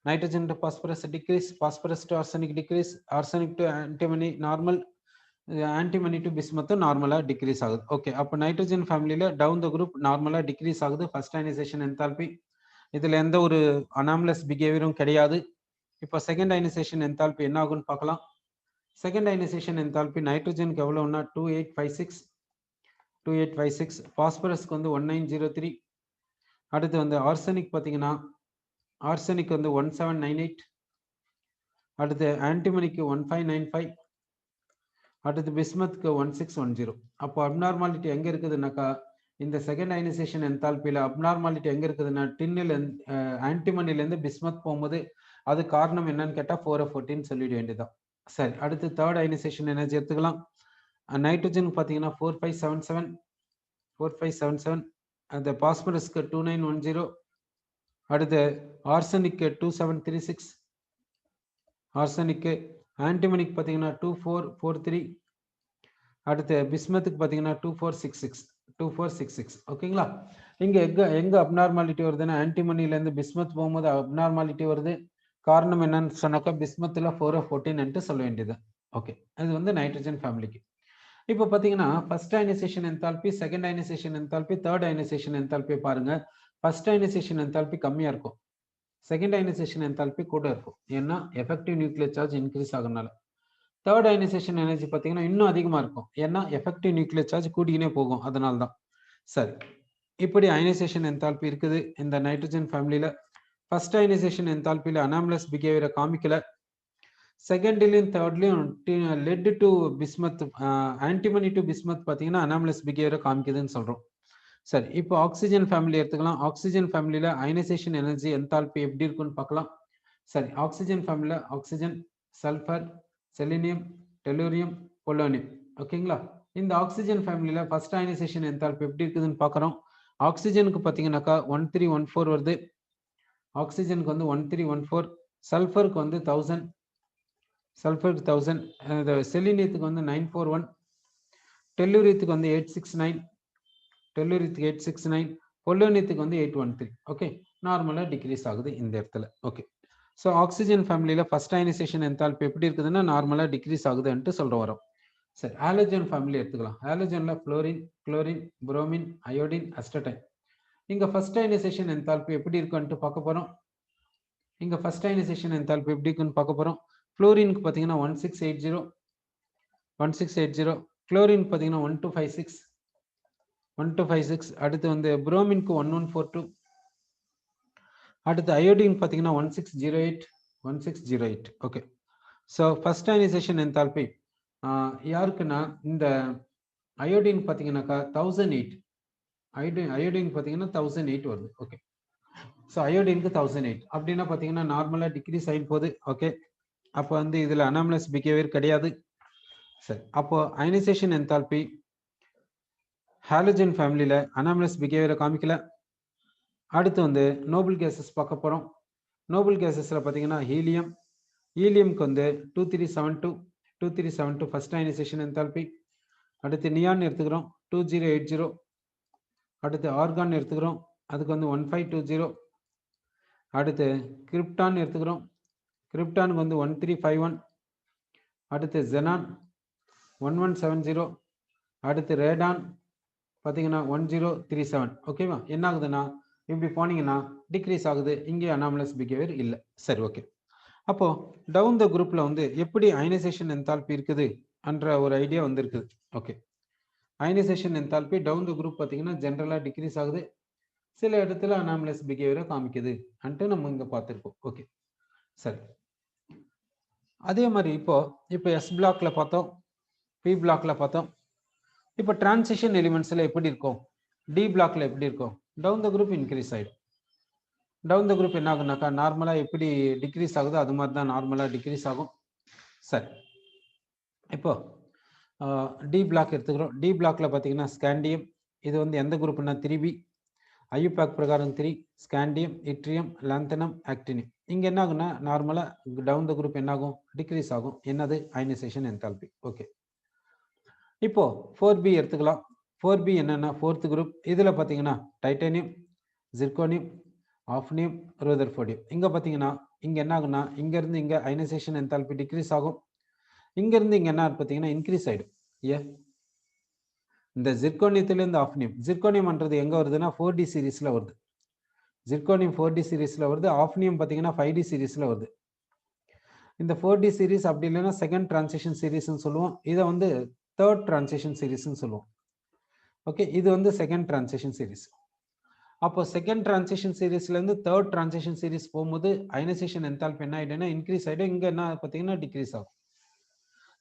nitrogen to phosphorus decrease, phosphorus to arsenic decrease, arsenic to antimony normal, antimony to பிஸ்மத்தும் நார்மலா டிக்ரீஸ் ஆகுது. ஓகே, அப்போ நைட்ரஜன் ஃபேமிலியில டவுன் த குரூப் நார்மலா டிக்ரீஸ் ஆகுது ஃபர்ஸ்ட் அயனைசேஷன் என்தால்பி. இதுல எந்த ஒரு அனாமலஸ் பிஹேவியரும் கிடையாது. இப்போ செகண்ட் அயனைசேஷன் என்தால்பி என்ன ஆகும்னு பார்க்கலாம். செகண்ட் அயனைசேஷன் என்தால்பி நைட்ரஜனுக்கு எவ்வளவுன்னா 2856. பாஸ்பரஸ்க்கு வந்து 1903. அடுத்து வந்து ஆர்சனிக் பார்த்தீங்கன்னா ஆர்சனிக் வந்து 1798. அடுத்து ஆன்டிமனிக்கு 1595. அடுத்து பிஸ்மத்துக்கு 1610. அப்போ அப்நார்மாலிட்டி எங்க இருக்குதுன்னாக்கா இந்த செகண்ட் அயனைசேஷன் என்தால்பியில அப்நார்மாலிட்டி எங்க இருக்குதுன்னா டின்னில் ஆன்டிமனிலேருந்து பிஸ்மத் போகும்போது. அது காரணம் என்னன்னு கேட்டால் 4F14 சொல்லிட வேண்டியதான். சரி, அடுத்து தேர்ட் அயனைசேஷன் எனர்ஜி எடுத்துக்கலாம். நைட்ரஜன் பார்த்தீங்கன்னா 4577. அந்த பாஸ்பரஸ்க்கு 2910. அடுத்து ஆர்சனிக்கு 2736. ஆர்சனிக்கு ஆன்டிமனிக்கு பார்த்தீங்கன்னா 2443. அடுத்து பிஸ்மத்துக்கு பார்த்தீங்கன்னா 2466. ஓகேங்களா, இங்க எங்க அப்நார்மாலிட்டி வருதுன்னா ஆன்டிமனிலேருந்து பிஸ்மத் போகும்போது அப்நார்மாலிட்டி வருது. காரணம் என்னன்னு சொன்னாக்கா பிஸ்மத்தில் 4F14 சொல்ல வேண்டியது. ஓகே, அது வந்து நைட்ரஜன் ஃபேமிலிக்கு. இப்போ பார்த்தீங்கன்னா first ionisation enthalpy, second ionisation enthalpy, third ionisation enthalpy பாருங்க. ஃபர்ஸ்ட் அயனைசேஷன் என்தால்பி கம்மியா இருக்கும், செகண்ட் அயனைசேஷன் என்தால்பி கூட இருக்கும், ஏன்னா எஃபெக்டிவ் நியூக்ளியர் சார்ஜ் இன்க்ரீஸ் ஆகுறதுனால. தேர்ட் அயனைசேஷன் எனர்ஜி பார்த்தீங்கன்னா இன்னும் அதிகமா இருக்கும், ஏன்னா எஃபெக்டிவ் நியூக்ளியர் சார்ஜ் கூட்டிக்கினே போகும், அதனால தான். சரி, இப்படி அயனைசேஷன் என்தால்பி இருக்குது இந்த நைட்ரஜன் ஃபேமிலியில. ஃபர்ஸ்ட் அயனைசேஷன் என்தால்பியில அனாமலஸ் பிஹேவியரை காமிக்கல. செகண்ட்லையும் தேர்ட்லையும் lead to bismuth, antimony to bismuth பார்த்தீங்கன்னா அனாமலஸ் பிஹேவியரை காமிக்குதுன்னு சொல்றோம். சரி, இப்போ ஆக்சிஜன் ஃபேமிலி எடுத்துக்கலாம். ஆக்சிஜன் ஃபேமிலியில அயனைசேஷன் எனர்ஜி என்தால்பி எப்படி இருக்குன்னு பார்க்கலாம். சரி, ஆக்சிஜன் ஃபேமிலியில oxygen, sulphur, selenium, tellurium, polonium. ஓகேங்களா, இந்த ஆக்சிஜன் ஃபேமிலியில ஃபர்ஸ்ட் அயனைசேஷன் என்தால்பி எப்படி இருக்குதுன்னு பார்க்குறோம். ஆக்சிஜனுக்கு பார்த்தீங்கன்னாக்கா 1314 வருது, ஆக்சிஜனுக்கு வந்து 1314. சல்ஃபருக்கு வந்து 1000, சல்ஃபருக்கு 1000. செலினியத்துக்கு வந்து 941. டெல்லூரியத்துக்கு வந்து 869. டெல்லூரியத்துக்கு 869. பொலோனியத்துக்கு வந்து 813. ஓகே, நார்மலாக டிக்ரீஸ் ஆகுது இந்த இடத்துல. ஓகே, ஸோ ஆக்சிஜன் ஃபேமிலியில் ஃபர்ஸ்ட் அயனைசேஷன் என்தால்பி எப்படி இருக்குதுன்னா நார்மலாக டிக்ரீஸ் ஆகுதுன்ட்டு சொல்ற வரோம். சரி, ஹாலஜன் ஃபேமிலி எடுத்துக்கலாம். ஹாலஜனில் ஃப்ளோரின், குளோரின், புரோமின், அயோடின், அஸ்டடைன். இங்கே ஃபர்ஸ்ட் அயனைசேஷன் என்தால்பி எப்படி இருக்குன்ட்டு பார்க்க போகிறோம். இங்கே ஃபர்ஸ்ட் அயனைசேஷன் என்தால்பி எப்படி இருக்குன்னு பார்க்க போகிறோம். ஃப்ளோரினுக்கு பார்த்தீங்கன்னா 1680. குளோரின் பார்த்தீங்கன்னா 1256. அடுத்து வந்து புரோமின்க்கு 1142. அடுத்து அயோடின் பார்த்தீங்கன்னா 1608. Okay, so first ionisation enthalpy யாருக்குன்னா இந்த அயோடின் பார்த்தீங்கன்னாக்கா 1008. அயோடின் பார்த்தீங்கன்னா 1008 வருது. ஓகே, ஸோ அயோடினுக்கு 1008 அப்படின்னா பார்த்தீங்கன்னா நார்மலாக டிக்ரீஸ் ஆகி போகுது. ஓகே, அப்போ வந்து இதில் அனாமலஸ் பிஹேவியர் கிடையாது. சரி, அப்போ அயனைசேஷன் என்தால்பி ஹாலஜன் ஃபேமிலியில் அனாமலஸ் பிஹேவியரை காமிக்கல. அடுத்து வந்து நோபல் கேசஸ் பார்க்க போகிறோம். நோபல் கேசஸில் பார்த்தீங்கன்னா ஹீலியம், ஈலியம்க்கு வந்து 2372 ஃபர்ஸ்ட் அயனைசேஷன் என்தால்பி. அடுத்து நியான் எடுத்துக்கிறோம் 2080. அடுத்து ஆர்கான் எடுத்துக்கிறோம், அதுக்கு வந்து 1520. அடுத்து கிரிப்டான் எடுத்துக்கிறோம், கிரிப்டானுக்கு வந்து 1351. அடுத்து ஜெனான் 1170. அடுத்து ரேடான் பார்த்தீங்கன்னா 1037. ஓகேவா? என்ன ஆகுதுன்னா இப்படி போனீங்கன்னா டிக்ரீஸ் ஆகுது, இங்கே அனாமலஸ் பிஹேவியர் இல்லை. சரி, ஓகே. அப்போ டவுன் த குரூப்ல வந்து எப்படி அயனைசேஷன் என்தால்பி இருக்குது என்ற ஒரு ஐடியா வந்து இருக்குது. Okay, ionization enthalpy down the group பார்த்தீங்கன்னா ஜென்ரலா டிக்ரீஸ் ஆகுது, சில இடத்துல அனாமலஸ் பிஹேவியரை காமிக்குது அன்ட்டு நம்ம இங்க பார்த்துருக்கோம். ஓகே, சரி. அதே மாதிரி இப்போ எஸ் பிளாக்ல பார்த்தோம், பி பிளாக்ல பார்த்தோம். இப்போ டிரான்சிஷன் எலிமெண்ட்ஸ்ல எப்படி இருக்கும், டி பிளாக்ல எப்படி இருக்கும், டவுன் த குரூப் இன்க்ரீஸ் ஆயிடும். டவுன் த குரூப் என்ன ஆகுனாக்கா நார்மலா எப்படி டிக்ரீஸ் ஆகுதோ அது மாதிரி தான் நார்மலா டிக்ரீஸ் ஆகும். சரி, இப்போ டி பிளாக் எடுத்துக்கிறோம். டி பிளாக்ல பார்த்தீங்கன்னா ஸ்காண்டியம், இது வந்து எந்த குரூப்னா 3B. ஐயூபேக் பிரகாரம் 3, ஸ்காண்டியம், இட்ரியம், லாந்தனம், ஆக்டினியம். இங்க என்ன ஆகுனா நார்மலா டவுன் த குரூப் என்ன ஆகும், டிக்ரீஸ் ஆகும். என்னது, அயனைசேஷன் என்தால்பி. ஓகே, இப்போ 4B எடுத்துக்கலாம். 4B என்னன்னா ஃபோர்த் குரூப். இதுல பாத்தீங்கன்னா டைட்டானியம், ஜிர்கோனியம், ஆஃப்னியம், ருதர்ஃபோர்டியம். இங்க பாத்தீங்கன்னா இங்க என்ன ஆகுனா இங்க இருந்து இங்க அயனைசேஷன் என்தால்பி டிக்ரீஸ் ஆகும், இங்க இருந்து இங்க என்ன பாத்தீங்கன்னா இன்க்ரீஸ் ஆயிடும். ஏன் இந்த ஜிர்கோனியத்திலிருந்து ஆஃப்னியம், ஜிர்கோனியம்ன்றது எங்க வருதுன்னா 4D சீரீஸ்ல வருது. ஜிர்கோனியம் 4D சீரீஸ்ல வருது, ஆஃப்னியம் பாத்தீங்கன்னா 5D சீரீஸ்ல வருது. இந்த 4D சீரீஸ் அப்படி இல்லைன்னா செகண்ட் டிரான்சிஷன் சீரீஸ்னு சொல்லுவோம், இதை வந்து தேர்ட் டிரான்சிஷன் சீரீஸ்னு சொல்லுவோம். ஓகே, இது வந்து செகண்ட் டிரான்சிஷன் சீரீஸ். அப்போ செகண்ட் டிரான்சிஷன் சீரீஸ்ல இருந்து தேர்ட் டிரான்சிஷன் சீரீஸ் போகும்போது அயனைசேஷன் என்தால்பி என்ன ஆயிடும்னா இன்க்ரீஸ் ஆயிடும், இங்க என்ன பாத்தீங்கன்னா டிக்ரீஸ் ஆகும்.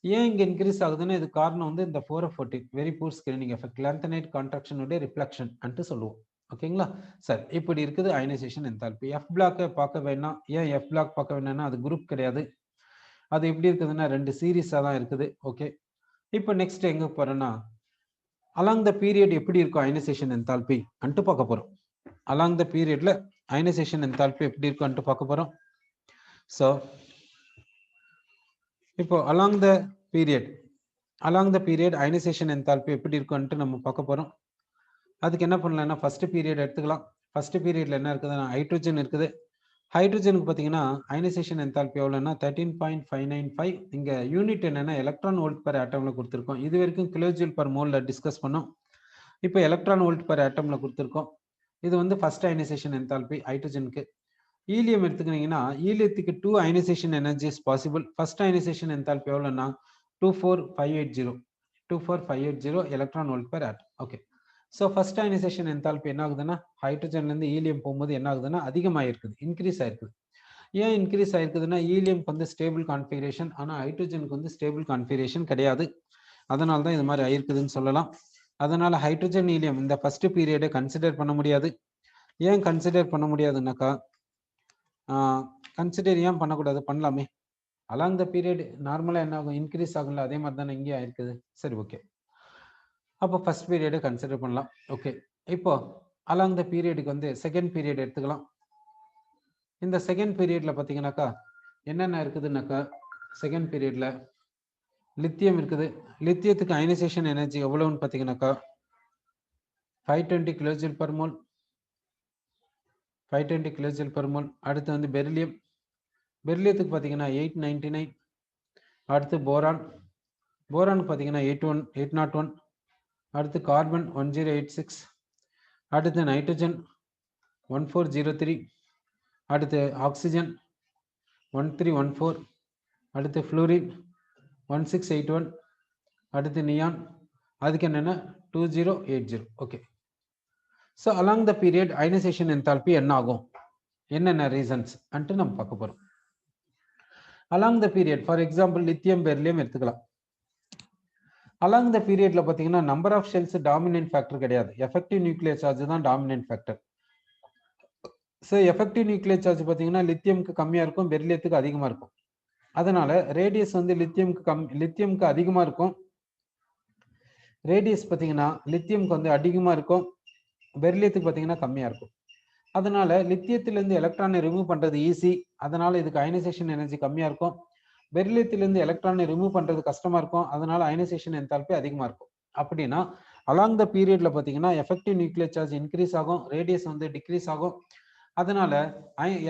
ஏன் இங்க இன்க்ரீஸ் ஆகுதுன்னா இது காரணம் வந்து இந்த 4F14 very poor screening effect, lanthanide கான்ட்ராக்ஷனுடைய ரிஃப்ளெக்ஷன் அன்ட்டு சொல்லுவோம். ஓகேங்களா? சரி, இப்படி இருக்குது அயனைசேஷன் என்தால்பி. எஃப் பிளாக்கை பார்க்க வேணாம். ஏன் எஃப் பிளாக் பார்க்க வேணாம்னா அது குரூப் கிடையாது, அது எப்படி இருக்குதுன்னா 2 சீரீஸா தான் இருக்குது. ஓகே, இப்போ நெக்ஸ்ட் எங்க போறோம்னா அலாங் த பீரியட் எப்படி இருக்கும் அயனைசேஷன் என்தால்பி அன்ட்டு பார்க்க போறோம். அலாங் த பீரியட்ல அயனைசேஷன் என்தால்பி எப்படி இருக்கும் அன்ட்டு பார்க்க போறோம். ஸோ இப்போ along the period ionization enthalpy எப்படி இருக்கும்னு நம்ம பார்க்க போறோம். அதுக்கு என்ன பண்ணலாம்னா ஃபர்ஸ்ட் பீரியட் எடுத்துக்கலாம். ஃபர்ஸ்ட் பீரியட்ல என்ன இருக்குதுன்னா ஹைட்ரஜன் இருக்குது. ஹைட்ரஜனுக்கு பார்த்தீங்கன்னா அயனைசேஷன் என்தால்பி எவ்வளோன்னா 13.595. இங்க யூனிட் என்னன்னா எலக்ட்ரான் வோல்ட் பெர் ஆட்டம்ல கொடுத்துருக்கோம். இது வரைக்கும் கிலோஜூல் பர் மோல்ல டிஸ்கஸ் பண்ணோம். இப்போ எலக்ட்ரான் வோல்ட் பெர் ஆட்டம்ல கொடுத்துருக்கோம். இது வந்து ஃபர்ஸ்ட் அயனைசேஷன் என்தால்பி ஹைட்ரஜனுக்கு. ஈலியம் எடுத்துக்கிட்டீங்கன்னா ஈலியத்துக்கு 2 ionisation energies possible. First ionisation enthalpy எவ்வளோன்னா 24580 electron volt per atom. Okay, so first ionisation enthalpy என்ன ஆகுதுன்னா ஹைட்ரஜன்ல இருந்து ஈலியம் போகும்போது என்ன ஆகுதுன்னா அதிகமாயிருக்குது, இன்க்ரீஸ் ஆயிருக்குது. ஏன் இன்க்ரீஸ் ஆயிருக்குதுன்னா ஈலியம்க்கு வந்து ஸ்டேபிள் கான்ஃபிகரேஷன், ஆனால் ஹைட்ரஜனுக்கு வந்து ஸ்டேபிள் கான்ஃபிகரேஷன் கிடையாது. அதனால தான் இது மாதிரி ஆயிருக்குதுன்னு சொல்லலாம். அதனால ஹைட்ரஜன் ஈலியம் இந்த ஃபர்ஸ்ட் பீரியடை கன்சிடர் பண்ண முடியாது. ஏன் கன்சிடர் பண்ண முடியாதுன்னாக்கா கன்சிடர் ஏன் பண்ணக்கூடாது, பண்ணலாமே. அலாங் த பீரியட் நார்மலா என்ன ஆகும், இன்க்ரீஸ் ஆகும்ல, அதே மாதிரி தானே இங்கே ஆயிருக்குது. சரி, ஓகே, அப்போ ஃபர்ஸ்ட் பீரியடை கன்சிடர் பண்ணலாம். ஓகே, இப்போ அலாங் த பீரியடுக்கு வந்து செகண்ட் பீரியட் எடுத்துக்கலாம். இந்த செகண்ட் பீரியட்ல பார்த்தீங்கன்னாக்கா என்னென்ன இருக்குதுன்னாக்கா செகண்ட் பீரியட்ல லித்தியம் இருக்குது. லித்தியத்துக்கு அயனைசேஷன் எனர்ஜி எவ்வளவுன்னு பார்த்தீங்கன்னாக்கா 520 kilojoule per mole. 520 kilojoule per mole. அடுத்து வந்து பெரிலியம், பெரிலியத்துக்கு பார்த்தீங்கன்னா 899. அடுத்து போரான், போரானுக்கு பார்த்தீங்கன்னா 801. அடுத்து கார்பன் 1086. அடுத்து நைட்ரஜன் 1403. அடுத்து ஆக்சிஜன் 1314. அடுத்து ஃப்ளூரின் 1681. அடுத்து நியான், அதுக்கு என்னென்ன 2080. Okay, so along the period ionization enthalpy என்ன ஆகும், என்னென்ன ரீசன்ஸ் அன்ட்டு நம்ம பார்க்க போறோம். Along the period for example lithium beryllium எடுத்துக்கலாம். அலாங் த பீரியட்ல பார்த்தீங்கன்னா number of shells dominant factor கிடையாது, எஃபெக்டிவ் நியூக்ளியர் சார்ஜ் தான் dominant factor. So effective nuclear charge பார்த்தீங்கன்னா லித்தியம்க்கு கம்மியாக இருக்கும், பெரிலியத்துக்கு அதிகமாக இருக்கும். அதனால ரேடியஸ் வந்து லித்தியம்க்கு அதிகமாக இருக்கும். ரேடியஸ் பார்த்தீங்கன்னா லித்தியம்க்கு வந்து அதிகமாக இருக்கும், பெரிலியத்துக்கு பார்த்தீங்கன்னா கம்மியாக இருக்கும். அதனால லித்தியத்திலிருந்து எலக்ட்ரானை ரிமூவ் பண்றது ஈஸி, அதனால இதுக்கு அயனைசேஷன் எனர்ஜி கம்மியா இருக்கும். பெரிலியத்திலிருந்து எலக்ட்ரானை ரிமூவ் பண்றது கஷ்டமா இருக்கும், அதனால அயனைசேஷன் என்தால்பி அதிகமா இருக்கும். அப்படின்னா அலாங் த பீரியட்ல பாத்தீங்கன்னா எஃபெக்டிவ் நியூக்ளியர் சார்ஜ் இன்க்ரீஸ் ஆகும், ரேடியஸ் வந்து டிக்ரீஸ் ஆகும். அதனால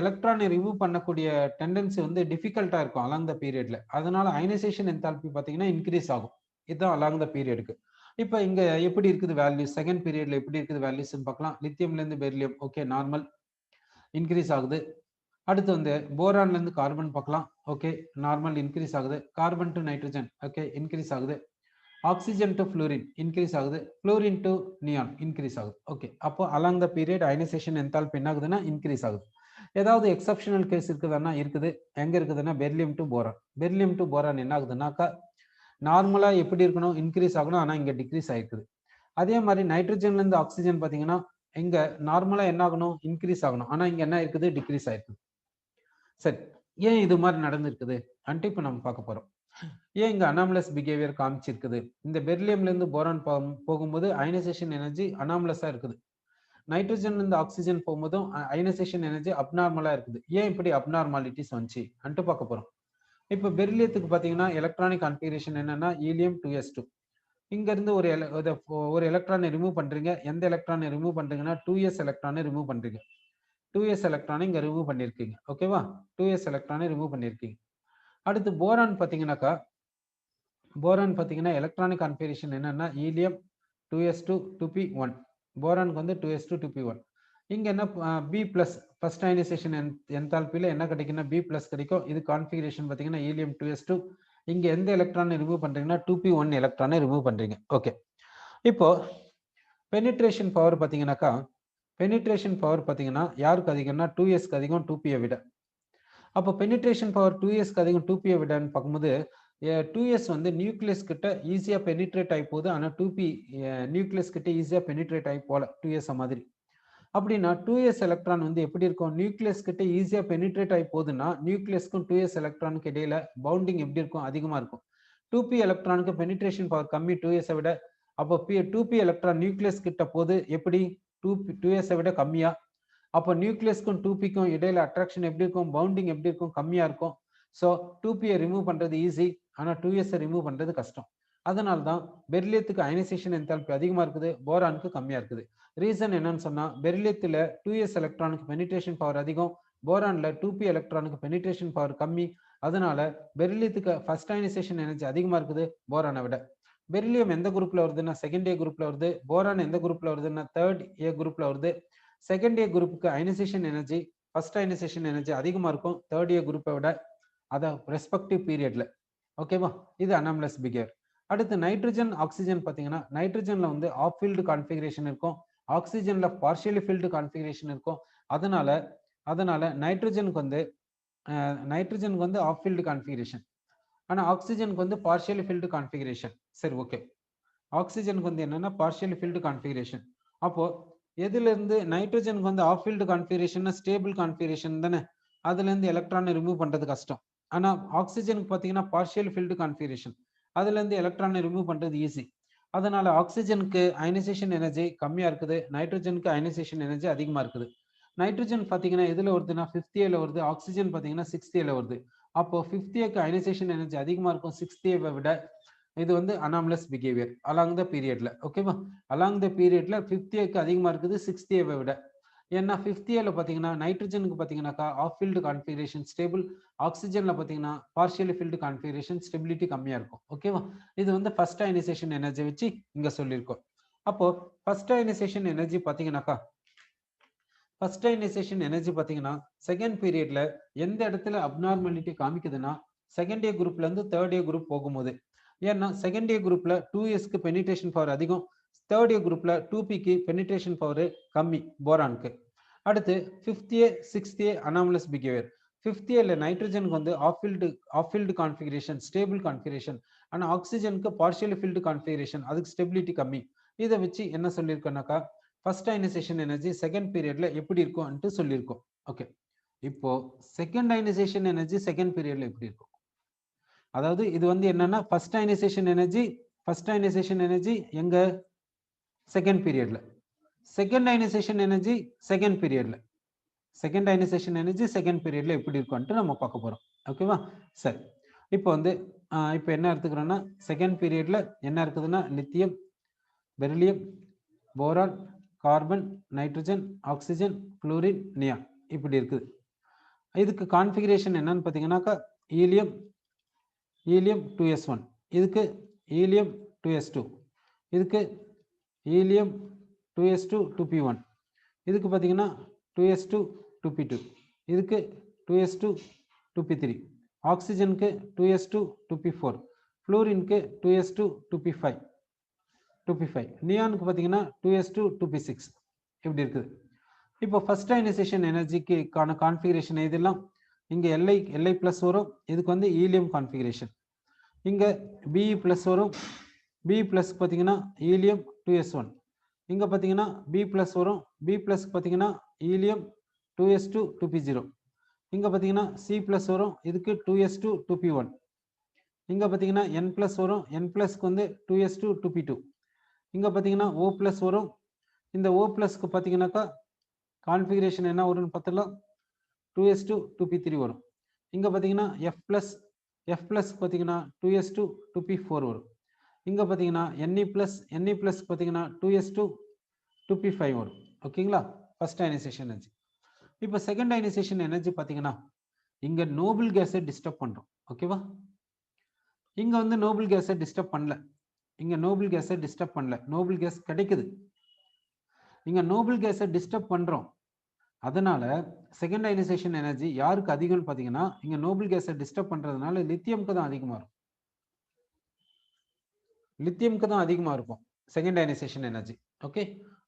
எலக்ட்ரானை ரிமூவ் பண்ணக்கூடிய டெண்டன்சி வந்து டிஃபிகல்ட்டா இருக்கும் அலாங் த பீரியட்ல. அதனால அயனைசேஷன் என்தால்பி பாத்தீங்கன்னா இன்க்ரீஸ் ஆகும். இதுதான் அலாங் த பீரியடுக்கு. இப்ப இங்க எப்படி இருக்குது வேல்யூஸ், செகண்ட் பீரியட்ல எப்படி இருக்குது வேல்யூஸ் பார்க்கலாம். லித்தியம்ல இருந்து பெரிலியம் ஓகே நார்மல் இன்க்ரீஸ் ஆகுது. அடுத்து வந்து போரான்ல இருந்து கார்பன் பார்க்கலாம். ஓகே நார்மல் இன்க்ரீஸ் ஆகுது. Carbon to nitrogen okay increase ஆகுது. ஆக்சிஜன் டு ஃப்ளூரின் இன்க்ரீஸ் ஆகுது. ஃப்ளூரின் டு நியான் இன்க்ரீஸ் ஆகுது. ஓகே அப்போ along the period ionization enthalpy என்ன ஆகுதுன்னா இன்க்ரீஸ் ஆகுது. ஏதாவது எக்ஸப்ஷனல் கேஸ் இருக்குதுன்னா இருக்குது. எங்க இருக்குதுன்னா beryllium to boron. Beryllium to boron என்ன ஆகுதுன்னாக்கா நார்மலா எப்படி இருக்கணும் இன்க்ரீஸ் ஆகணும், ஆனா இங்க டிக்ரீஸ் ஆயிருக்குது. அதே மாதிரி நைட்ரஜன்ல இருந்து ஆக்சிஜன் பாத்தீங்கன்னா இங்க நார்மலா என்ன ஆகணும் இன்க்ரீஸ் ஆகணும், ஆனா இங்க என்ன இருக்குது டிக்ரீஸ் ஆயிருக்குது. சரி, ஏன் இது மாதிரி நடந்திருக்குது அன்ட்டு இப்ப நம்ம பார்க்க போறோம். ஏன் இங்க அனாமலஸ் பிஹேவியர் காமிச்சிருக்குது. இந்த பெரிலியம்ல இருந்து போரான் போகும்போது அயனைசேஷன் எனர்ஜி அனாமலஸா இருக்குது. நைட்ரஜன்ல இருந்து ஆக்சிஜன் போகும்போதும் அயனைசேஷன் எனர்ஜி அப்நார்மலா இருக்குது. ஏன் இப்படி அப்நார்மாலிட்டிஸ் வந்துச்சு அன்ட்டு பார்க்க போறோம். இப்ப பெரிலியத்துக்கு பாத்தீங்கன்னா எலக்ட்ரானிக் கான்ஃபிகரேஷன் என்னன்னா ஹீலியம் 2s2. இங்க இருந்து ஒரு எலக்ட்ரானை ரிமூவ் பண்றீங்க. எந்த எலக்ட்ரானை ரிமூவ் பண்றீங்கன்னா 2s எலக்ட்ரானை ரிமூவ் பண்றீங்க. 2s எலக்ட்ரானை இங்க ரிமூவ் பண்ணிருக்கீங்க. ஓகேவா, 2s எலக்ட்ரானை ரிமூவ் பண்ணிருக்கீங்க. அடுத்து போரான் பாத்தீங்கன்னாக்கா போரான் பாத்தீங்கன்னா எலக்ட்ரானிக் கான்ஃபிகரேஷன் என்னன்னா ஹீலியம் 2s2 2p1. போரானுக்கு வந்து 2s2 2p1. இங்க என்ன பி பிளஸ் ஃபர்ஸ்ட் அயனைசேஷன் என்தால்பில என்ன கிடைக்குன்னா பி பிளஸ் கிடைக்கும். இது கான்ஃபிகரேஷன் பாத்தீங்கன்னா ஹீலியம் 2s2. இங்க எந்த எலக்ட்ரானை ரிமூவ் பண்றீங்கன்னா 2p1 எலக்ட்ரானை ரிமூவ் பண்றீங்க. ஓகே, இப்போ பெனிட்ரேஷன் பவர் பாத்தீங்கன்னாக்கா பெனிட்ரேஷன் பவர் பாத்தீங்கன்னா யாருக்கு அதிகம்னா 2sக்கு அதிகம் 2p விட. அப்போ பெனிட்ரேஷன் பவர் 2sக்கு அதிகம் 2p விடன்னு பார்க்கும்போது 2s வந்து நியூக்ளியஸ் கிட்ட ஈஸியா பெனிட்ரேட் ஆகி போகுது, ஆனா 2p நியூக்ளியஸ் கிட்ட ஈஸியா பெனிட்ரேட் ஆகி போல 2s மாதிரி. அப்படின்னா 2s எலக்ட்ரான் வந்து எப்படி இருக்கும், நியூக்ளியஸ் கிட்ட ஈஸியா பெனிட்ரேட் ஆகி போகுதுன்னா நியூக்ளியஸ்க்கும் 2s எலக்ட்ரானுக்கு இடையில பவுண்டிங் எப்படி இருக்கும், அதிகமா இருக்கும். 2p எலக்ட்ரானுக்கு பெனிட்ரேஷன் பவர் கம்மி 2s விட. அப்போ 2p எலக்ட்ரான் நியூக்ளியஸ் கிட்ட போது எப்படி 2s விட கம்மியா. அப்போ நியூக்ளியஸ்க்கும் 2pக்கும் இடையில அட்ராக்ஷன் எப்படி இருக்கும், பவுண்டிங் எப்படி இருக்கும், கம்மியா இருக்கும். ஸோ 2p ரிமூவ் பண்றது ஈஸி, ஆனா 2s ரிமூவ் பண்றது கஷ்டம். அதனால தான் பெரிலியத்துக்கு அயனைசேஷன் என்தால்பி அதிகமா இருக்குது, போரானுக்கு கம்மியா இருக்குது. ரீசன் என்னன்னு சொன்னா பெரிலியத்துல 2s எலக்ட்ரானுக்கு பெனிட்ரேஷன் பவர் அதிகம், போரான்ல 2p எலக்ட்ரானுக்கு பெனிட்ரேஷன் பவர் கம்மி. அதனால பெரிலியத்துக்கு ஃபர்ஸ்ட் அயனைசேஷன் எனர்ஜி அதிகமா இருக்குது போரானை விட. பெரிலியம் எந்த குரூப்ல வருதுன்னா செகண்ட் ஏ குரூப்ல வருது. போரான் எந்த குரூப்ல வருதுன்னா தேர்ட் ஏ குரூப்ல வருது. செகண்ட் ஏ குரூப்புக்கு ionisation energy first ionisation energy அதிகமா இருக்கும் தேர்ட் ஏ குரூப்பை விட, அத ரெஸ்பெக்டிவ் பீரியட்ல. ஓகேவா, இது அனாமலஸ் பிஹேவியர். அடுத்து நைட்ரஜன் ஆக்சிஜன் பாத்தீங்கன்னா நைட்ரஜன்ல வந்து ஆஃப் ஃபீல்டு கான்ஃபிகரேஷன் இருக்கும், ஆக்சிஜன்ல பார்ஷியலி ஃபீல்டு கான்ஃபிகரேஷன் இருக்கும். அதனால நைட்ரஜனுக்கு வந்து ஆஃப் ஃபீல்டு கான்ஃபிகரேஷன், ஆனா ஆக்சிஜனுக்கு வந்து பார்ஷியலி ஃபீல்டு கான்ஃபிகரேஷன். சரி ஓகே, ஆக்சிஜனுக்கு வந்து என்னன்னா பார்ஷியலி ஃபீல்டு கான்ஃபிகரேஷன். அப்போ எதுல இருந்து நைட்ரஜனுக்கு வந்து half filled configuration stable configuration தானே, அதுல இருந்து எலக்ட்ரானை ரிமூவ் பண்றது கஷ்டம். ஆனா ஆக்சிஜனுக்கு பாத்தீங்கன்னா பார்ஷியல் ஃபீல்டு கான்ஃபிகரேஷன், அதுல இருந்து எலக்ட்ரானை ரிமூவ் பண்றது ஈஸி. அதனால ஆக்சிஜனுக்கு அயனைசேஷன் எனர்ஜி கம்மியா இருக்குது, நைட்ரஜனுக்கு அயனைசேஷன் எனர்ஜி அதிகமா இருக்குது. நைட்ரஜன் பாத்தீங்கன்னா எதுல வருதுன்னா 5th ஏல வருது, ஆக்சிஜன் பாத்தீங்கன்னா 6th ஏல வருது. அப்போ 5th ஏக்கு அயனைசேஷன் எனர்ஜி அதிகமா இருக்கும் 6th ஏவை விட. இது வந்து அனாமலஸ் பிஹேவியர் அலாங் த பீரியட்ல. ஓகேவா, அலாங் த பீரியட்ல 5th ஏக்கு அதிகமா இருக்குது 6th ஏவை விட. ஏன்னா 5th ஏல பாத்தீங்கன்னா நைட்ரஜனுக்கு பாத்தீங்கன்னாக்கா ஆஃப் ஃபீல்டு கான்ஃபிகரேஷன் ஸ்டேபிள், ஆக்சிஜன்ல பாத்தீங்கன்னா பார்ஷியலி ஃபீல்டு கான்ஃபிகரேஷன் ஸ்டெபிலிட்டி கம்மியா இருக்கும். ஓகேவா, இது வந்து ஃபர்ஸ்ட் அயனைசேஷன் எனர்ஜி வச்சு இங்க சொல்லியிருக்கோம். அப்போ ஃபர்ஸ்ட் அயனைசேஷன் எனர்ஜி பாத்தீங்கன்னாக்கா ஃபர்ஸ்ட் அயனைசேஷன் எனர்ஜி பாத்தீங்கன்னா செகண்ட் பீரியட்ல எந்த இடத்துல அப்நார்மாலிட்டி காமிக்குதுன்னா செகண்ட் ஏ குரூப்ல இருந்து தேர்ட் ஏ குரூப் போகும்போது. ஏன்னா செகண்ட் ஏ குரூப்ல 2sக்கு பெனிட்ரேஷன் பவர் அதிகம், தேர்ட் ஏ குரூப்ல 2pக்கு பெனிட்ரேஷன் பவர் கம்மி போரானுக்கு. அடுத்து 5th ஏ 6th ஏ அனாமலஸ் பிஹேவியர். 5th ஏல நைட்ரஜனுக்கு வந்து half filled configuration stable configuration, ஆனா ஆக்சிஜனுக்கு பார்ஷியல் ஃபீல்டு கான்ஃபிகரேஷன், அதுக்கு ஸ்டெபிலிட்டி கம்மி. இதை வச்சு என்ன சொல்லியிருக்கோம்னாக்கா ஃபர்ஸ்ட் அயனைசேஷன் எனர்ஜி செகண்ட் பீரியட்ல எப்படி இருக்கும்னு சொல்லியிருக்கோம். ஓகே, இப்போ செகண்ட் அயனைசேஷன் எனர்ஜி செகண்ட் பீரியட்ல எப்படி இருக்கும், அதாவது இது வந்து என்னன்னா ஃபர்ஸ்ட் அயனைசேஷன் எனர்ஜி எங்க செகண்ட் பீரியட்ல, செகண்ட் அயனைசேஷன் எனர்ஜி செகண்ட் பீரியட்ல. செகண்ட் அயனைசேஷன் எனர்ஜி செகண்ட் பீரியட்ல எப்படி இருக்கும்னு நம்ம பார்க்க போறோம். ஓகேவா? சரி. இப்போ வந்து இப்போ என்ன எடுத்துக்கிறோம்னா செகண்ட் பீரியட்ல என்ன இருக்குதுன்னா lithium, beryllium, boron, carbon, nitrogen, oxygen, chlorine, neon இப்படி இருக்குது. இதுக்கு கான்ஃபிகரேஷன் என்னன்னு பார்த்தீங்கன்னாக்கா ஈலியம் 2s1, இதுக்கு ஈலியம் 2s2, இதுக்கு ஈலியம் 2s2 2p1, இதுக்கு பார்த்தீங்கன்னா 2s2 2p2, இதுக்கு 2s2 2p3, ஆக்சிஜனுக்கு 2s2 2p4, ஃப்ளோரினுக்கு 2s2 2p5, நியானுக்கு பார்த்தீங்கன்னா 2s2 2p6 இப்படி இருக்குது. இப்போ ஃபர்ஸ்ட் அயனைசேஷன் எனர்ஜிக்கான கான்ஃபிகரேஷன் இதெல்லாம் இங்கே Li பிளஸ் வரும், இதுக்கு வந்து ஈலியம் கான்ஃபிகரேஷன். இங்கே Be பிளஸ் வரும், B பிளஸ் பார்த்தீங்கன்னா ஈலியம் 2s1, இங்கே பார்த்தீங்கன்னா B பிளஸ் வரும், B பிளஸ் பார்த்தீங்கன்னா ஈலியம் 2s2 2p0, இங்கே பார்த்தீங்கன்னா C பிளஸ் வரும், இதுக்கு 2s2 2p1, இங்கே பார்த்தீங்கன்னா N பிளஸ் வரும், N பிளஸ்க்கு வந்து 2s2 2p2, இங்கே பார்த்தீங்கன்னா O பிளஸ் வரும், இந்த O பிளஸ்க்கு பார்த்தீங்கன்னாக்கா கான்ஃபிகரேஷன் என்ன வரும்னு பார்த்தலாம் 2s2 2p3 வரும். இங்கே பார்த்தீங்கன்னா F பிளஸ் பார்த்தீங்கன்னா 2s2 2p4 வரும். இங்கே பார்த்தீங்கன்னா Ne பிளஸ் பார்த்தீங்கன்னா 2s2 2p5 வரும். ஓகேங்களா? First ionisation energy. இப்போ செகண்ட் அயனைசேஷன் எனர்ஜி பார்த்தீங்கன்னா இங்கே நோபல் கேஸை டிஸ்டர்ப் பண்ணுறோம். ஓகேவா? இங்கே வந்து நோபல் கேஸை டிஸ்டர்ப் பண்ணல, இங்கே நோபல் கேஸை டிஸ்டர்ப் பண்ணல, நோபல் கேஸ் கிடைக்குது. இங்க நோபல் கேஸை டிஸ்டர்ப் பண்றோம், அதனால செகண்ட் அயனைசேஷன் எனர்ஜி யாருக்கு அதிகம்னு பாத்தீங்கன்னா இங்க நோபல் கேஸை டிஸ்டர்ப் பண்றதுனால லித்தியம்க்கு தான் அதிகமா இருக்கும், லித்தியம்க்கு தான் அதிகமா இருக்கும் செகண்ட் அயனைசேஷன் எனர்ஜி. ஓகே,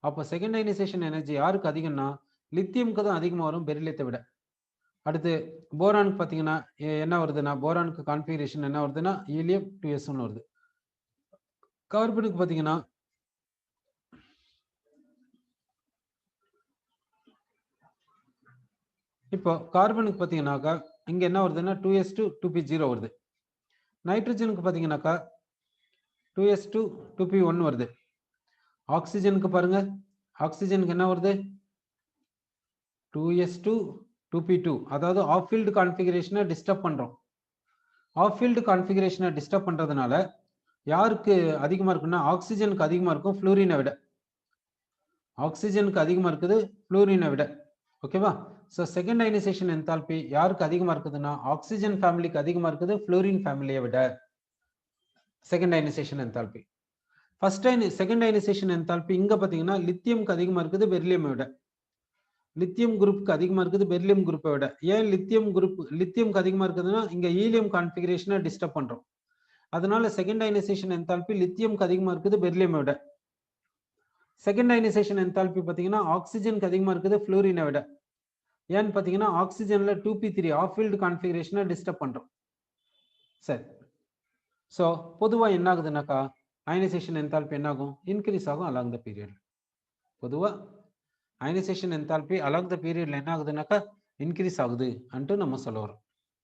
அப்போ செகண்ட் அயனைசேஷன் எனர்ஜி யாருக்கு அதிகம்னா லித்தியம்க்கு தான் அதிகமா வரும் பெரிலியத்தை விட. அடுத்து போரானுக்கு பாத்தீங்கன்னா என்ன வருதுன்னா போரானுக்கு கான்ஃபிகரேஷன் என்ன வருதுன்னா ஈலியம் 2s1 வருது. கார்பனுக்கு பாத்தீங்கன்னா இப்போ கார்பனுக்கு பார்த்தீங்கன்னாக்கா இங்க என்ன வருதுன்னா 2s2 2p0 வருது. நைட்ரஜனுக்கு பார்த்தீங்கன்னாக்கா 2s2 2p1 வருது. ஆக்சிஜனுக்கு பாருங்க, ஆக்சிஜனுக்கு என்ன வருது 2s2 2p2, அதாவது ஆஃப் ஃபீல்டு கான்ஃபிகரேஷனை டிஸ்டர்ப் பண்றோம். ஆஃப் ஃபீல்டு கான்ஃபிகரேஷனை டிஸ்டர்ப் பண்றதுனால யாருக்கு அதிகமா இருக்குன்னா ஆக்சிஜனுக்கு அதிகமா இருக்கும் ஃப்ளோரினை விட, ஆக்சிஜனுக்கு அதிகமா இருக்குது ஃப்ளோரினை விட. ஓகேவா? ஸோ செகண்ட் அயனைசேஷன் என்தால்பி யாருக்கு அதிகமா இருக்குதுன்னா ஆக்சிஜன் ஃபேமிலிக்கு அதிகமா இருக்குது ஃப்ளோரின் ஃபேமிலியை விட second ionisation enthalpy. Second ionisation enthalpy இங்க பாத்தீங்கன்னா லித்தியம்க்கு அதிகமா இருக்குது பெரிலியமை விட, லித்தியம் குரூப்புக்கு அதிகமா இருக்குது பெரிலியம் குரூப்பை விட. ஏன் லித்தியம்க்கு அதிகமா இருக்குதுன்னா இங்க ஈலியம் கான்ஃபிகரேஷனை டிஸ்டர்ப் பண்றோம், அதனால செகண்ட் அயனைசேஷன் என்தால்பி லித்தியம்க்கு அதிகமா இருக்குது பெரிலியமை விட. செகண்ட் அயனைசேஷன் என்தால்பி பாத்தீங்கன்னா ஆக்சிஜனுக்கு அதிகமா இருக்குது ஃப்ளோரினை விட. ஏன்னு பாத்தீங்கன்னா ஆக்சிஜன்ல 2p3 ஆஃப் ஃபீல்டு கான்ஃபிகரேஷனை டிஸ்டர்ப் பண்றோம். சரி, ஸோ பொதுவா என்ன ஆகுதுனாக்கா அயனைசேஷன் என்தால்பி என்ன ஆகும் இன்க்ரீஸ் ஆகும் அலாங் த பீரியட். பொதுவா அயனைசேஷன் என்தால்பி அலாங் த பீரியட்ல என்ன ஆகுதுனாக்கா இன்க்ரீஸ் ஆகுது அன்ட்டு நம்ம சொல்ல வரோம்,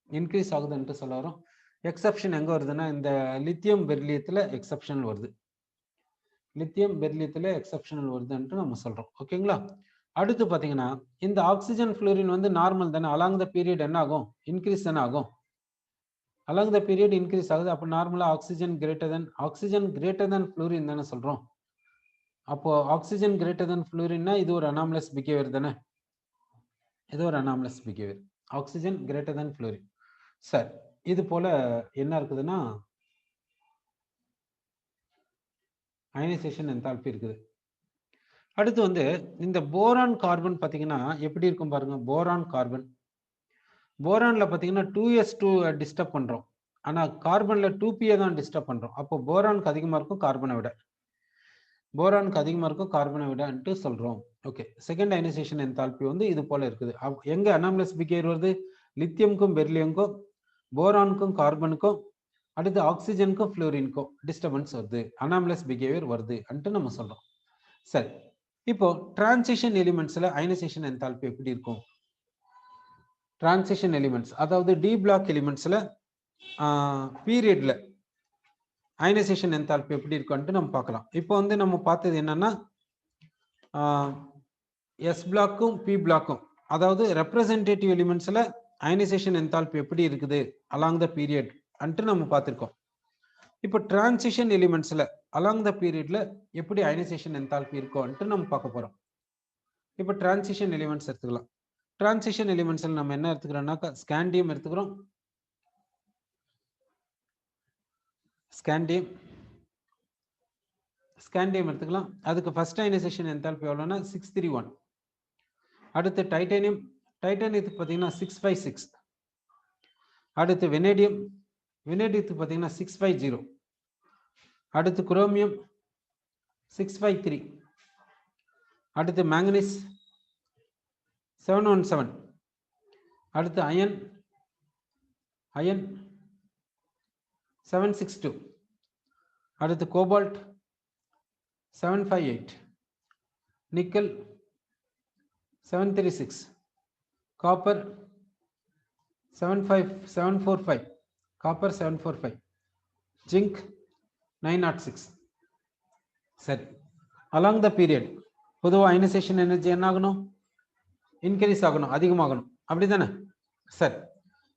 இன்க்ரீஸ் ஆகுதுன்ட்டு சொல்ல வரோம். எக்ஸப்ஷன் எங்க வருதுன்னா இந்த லித்தியம் பெரிலியத்துல எக்ஸப்ஷனல் வருது, லித்தியம் பெரிலியத்துல எக்ஸப்ஷனல் வருதுன்ட்டு நம்ம சொல்றோம். ஓகேங்களா? அடுத்து பாத்தீங்கன்னா இந்த ஆக்சிஜன் ஃப்ளோரின் வந்து நார்மல் தானே, அலாங் த பீரியட் என்ன ஆகும் இன்க்ரீஸ் தானே ஆகும், அலாங் த பீரியட் இன்க்ரீஸ் ஆகுது. அப்போ நார்மலா ஆக்சிஜன் கிரேட்டர் தென் ஃப்ளோரின் தானே சொல்றோம். அப்போ ஆக்சிஜன் கிரேட்டர் தென் ஃப்ளோரின்னா இது ஒரு அனாமலஸ் பிஹேவியர் தானே, இது ஒரு anomalous behaviour, oxygen greater than fluorine. சரி, இது போல என்ன இருக்குதுன்னா அயனைசேஷன் என்தால்பி இருக்குது. அடுத்து வந்து இந்த போரான் கார்பன் பாத்தீங்கன்னா எப்படி இருக்கும் பாருங்க. போரான்ல பாத்தீங்கன்னா 2s2 டிஸ்டர்ப் பண்றோம், ஆனா கார்பன்ல 2p தான் டிஸ்டர்ப் பண்றோம். அப்போ போரானுக்கு அதிகமா இருக்கும் கார்பனை விட, போரானுக்கு அதிகமா இருக்கும் கார்பனை விடன்ட்டு சொல்றோம். ஓகே, செகண்ட் அயனைசேஷன் என்தால்பி வந்து இது போல இருக்குது. எங்க அனாமலஸ் பிஹேவியர் வருது லித்தியம்க்கும் பெரிலியம்க்கும் போரானுக்கும் கார்பனுக்கும் அடுத்து ஆக்சிஜனுக்கும் ஃப்ளோரினுக்கும் டிஸ்டர்பன்ஸ் வருது, அனாமலஸ் பிஹேவியர் வருது அன்ட்டு நம்ம சொல்றோம். சரி, இப்போ டிரான்சிஷன் எலிமெண்ட்ஸ்ல அயனைசேஷன் என்தால்பி எப்படி இருக்கும்? டிரான்சிஷன் எலிமெண்ட்ஸ் அதாவது டி பிளாக் எலிமெண்ட்ஸ்ல பீரியட்ல அயனைசேஷன் என்தால்பி எப்படி இருக்கும்னு நம்ம பார்க்கலாம். இப்போ வந்து நம்ம பார்த்தது என்னன்னா எஸ் பிளாக்கும் பி பிளாக்கும் அதாவது ரெப்ரசன்டேட்டிவ் எலிமெண்ட்ஸ்ல அயனைசேஷன் என்தால்பி எப்படி இருக்குது அலாங் த பீரியட் அன்ட்டு நம்ம பார்த்துருக்கோம். இப்போ டிரான்சிஷன் எலிமெண்ட்ஸ்ல அலாங் த பீரியட்ல எப்படி அயனைசேஷன் என்தால்பி இருக்கும்ன்ட்டு நம்ம பார்க்க போறோம். இப்போ டிரான்சிஷன் எலிமெண்ட்ஸ் எடுத்துக்கலாம். டிரான்சிஷன் எலிமெண்ட்ஸ்ல நம்ம என்ன எடுத்துக்கிறோம்னாக்கா ஸ்காண்டியம் எடுத்துக்கிறோம். ஸ்காண்டியம் எடுத்துக்கலாம். அதுக்கு ஃபர்ஸ்ட் அயனைசேஷன் என்தால்பி எவ்வளோன்னா 631. அடுத்து டைட்டானியத்துக்கு பார்த்தீங்கன்னா 656. அடுத்து வெனேடியத்துக்கு பார்த்தீங்கன்னா 650. அடுத்து குரோமியம் 653. அடுத்து மேங்கனீஸ் 717. அடுத்து அயன் 762. அடுத்து cobalt 758. Nickel 736. Copper 745. Copper 745. Zinc 906. சரி, அலாங் த பீரியட் பொதுவாக அயனைசேஷன் எனர்ஜி என்ன ஆகணும்? இன்க்ரீஸ் ஆகணும், அதிகமாகணும், அப்படிதானே? சரி,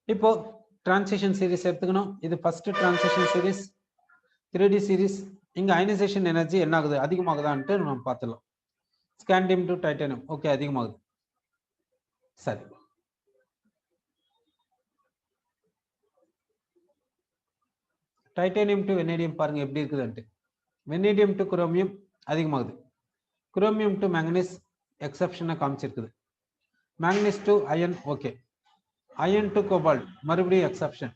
இப்போ டிரான்சிஷன் சீரிஸ் எடுத்துக்கணும். இது first transition series 3D series. இங்க அயனைசேஷன் எனர்ஜி என்ன ஆகுது? அதிகமாகுதான்ட்டு நம்ம பார்த்துடலாம். ஸ்காண்டியம் டு டைட்டானியம், ஓகே, அதிகமாகுது. சரி, டைட்டானியம் டு வெனேடியம் பாருங்க எப்படி இருக்குதுன்ட்டு. வெனேடியம் டு குரோமியம் அதிகமாகுது. குரோமியம் டு மேங்கனீஸ் எக்ஸப்ஷனை காமிச்சிருக்குது. Manganese to iron, okay. Iron to cobalt மறுபடியும் exception.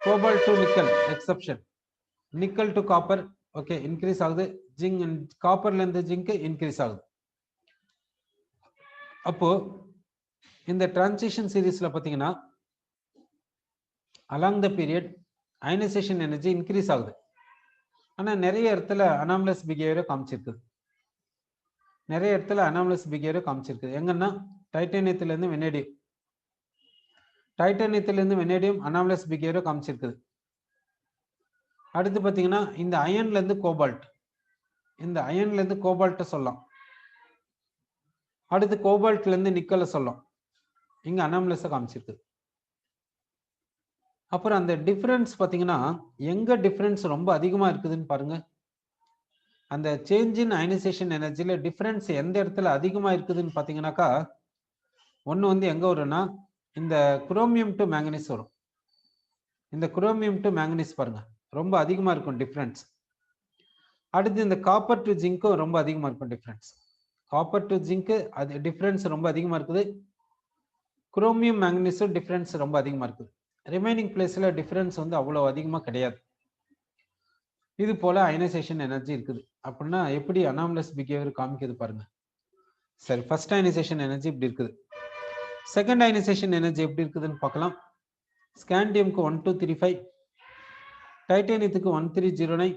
Cobalt to nickel exception. Nickel to copper, okay, increase ஆகுது. காப்பர்ல இருந்து ஜிங்க் இன்க்ரீஸ் ஆகுது. அப்போ இந்த டிரான்சிஷன் சீரிஸ்ல பாத்தீங்கன்னா along the period ionisation energy increase ஆகுது. ஆனா நிறைய இடத்துல அனாமலஸ் பிஹேவியரை காமிச்சிருக்குது. எங்கன்னா டைட்டானியத்துல இருந்து வெனேடியம் அனாமலஸ் பிஹேவியரை காமிச்சிருக்குது. அடுத்து பாத்தீங்கன்னா இந்த அயன்ல இருந்து கோபால்ட் சொல்லலாம். அடுத்து கோபால்ட்ல இருந்து நிக்கலை சொல்லலாம். இங்க அனாமலஸை காமிச்சிருக்கு. அப்புறம் அந்த டிஃபரன்ஸ் பாத்தீங்கன்னா எங்க டிஃபரன்ஸ் ரொம்ப அதிகமா இருக்குதுன்னு பாருங்க. அந்த சேஞ்ச் இன் அயனைசேஷன் எனர்ஜில டிஃபரன்ஸ் எந்த இடத்துல அதிகமா இருக்குதுன்னு பாத்தீங்கன்னாக்கா, ஒண்ணு வந்து எங்க வரும்னா இந்த குரோமியம் டு மேங்கனீஸ் வரும். இந்த குரோமியம் டு மேங்கனீஸ் பாருங்க ரொம்ப அதிகமா இருக்கும் டிஃபரன்ஸ். அடுத்து இந்த காப்பர் டு ஜிங்க்கும் ரொம்ப அதிகமா இருக்கும் டிஃபரன்ஸ். காப்பர் டு ஜிங்க் அது டிஃபரன்ஸ் ரொம்ப அதிகமா இருக்குது. குரோமியம் மேங்கனீஸும் டிஃபரன்ஸ் ரொம்ப அதிகமா இருக்குது. ரிமைனிங் பிளேஸ்ல டிஃபரன்ஸ் வந்து அவ்வளவு அதிகமா கிடையாது. இது போல அயனைசேஷன் எனர்ஜி இருக்குது. அப்படின்னா எப்படி அனாமலஸ் பிஹேவியர் காமிக்குது பாருங்க. சரி, ஃபர்ஸ்ட் அயனைசேஷன் எனர்ஜி இப்படி இருக்குது. செகண்ட் அயனைசேஷன் எனர்ஜி எப்படி இருக்குதுன்னு பார்க்கலாம். ஸ்காண்டியம்க்கு 1235, டைட்டானியத்துக்கு 1309,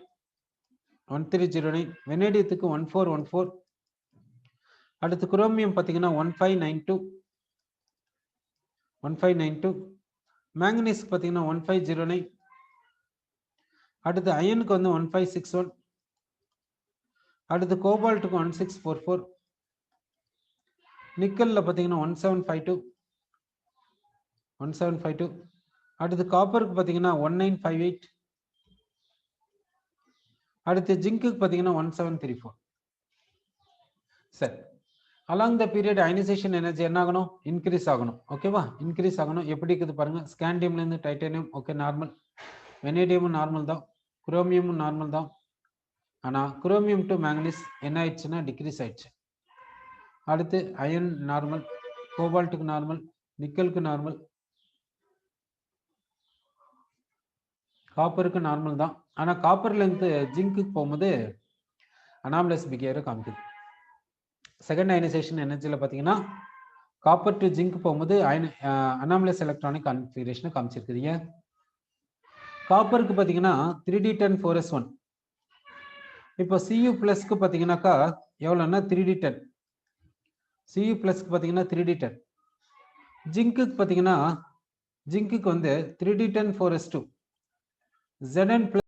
வெனேடியத்துக்கு 1414. அடுத்து குரோமியம் பார்த்தீங்கன்னா 1592, மேங்கனீஸ்க்கு பார்த்தீங்கன்னா 1509. அடுத்து அயனுக்கு வந்து 1561. அடுத்து கோபால்ட்டுக்கு 1644. நிக்கல்ல பார்த்தீங்கன்னா 1752. அடுத்து காப்பருக்கு பார்த்தீங்கன்னா 1958. அடுத்து ஜிங்க்குக்கு பார்த்தீங்கன்னா 1734. சரி, along the period ionisation energy என்ன ஆகணும்? இன்க்ரீஸ் ஆகணும். ஓகேவா? இன்க்ரீஸ் ஆகணும். எப்படி இருக்குது பாருங்க. ஸ்காண்டியம்ல இருந்து டைட்டானியம் ஓகே நார்மல், வெனேடியமும் நார்மல் தான், குரோமியமும் நார்மல் தான். ஆனா குரோமியம் டு மேங்கனீஸ் என்ன ஆயிடுச்சுன்னா டிக்ரீஸ் ஆயிடுச்சு. அடுத்து அயன் நார்மல், கோபால்ட்டுக்கு நார்மல், நிக்கலுக்கு நார்மல், காப்பருக்கு நார்மல் தான். ஆனா காப்பர்ல இருந்து ஜிங்க்கு போகும்போது அனாமலஸ் பிஹேவியரை காமிக்குது. செகண்ட் அயனைசேஷன் எனர்ஜியில் பார்த்தீங்கன்னா காப்பர் டு ஜிங்க் போகும்போது அனாமலஸ் எலக்ட்ரானிக் கான்ஃபிகரேஷனை காமிச்சிருக்குதுங்க. காப்பருக்கு பார்த்தீங்கன்னா 3D10 4s1. இப்போ Cu பிளஸ்க்கு பார்த்தீங்கன்னாக்கா எவ்வளோன்னா 3D10. Cu பிளஸ்க்கு பார்த்தீங்கன்னா 3D10. ஜிங்க்குக்கு பார்த்தீங்கன்னா ஜிங்க்குக்கு வந்து 3D10 4s2. Zn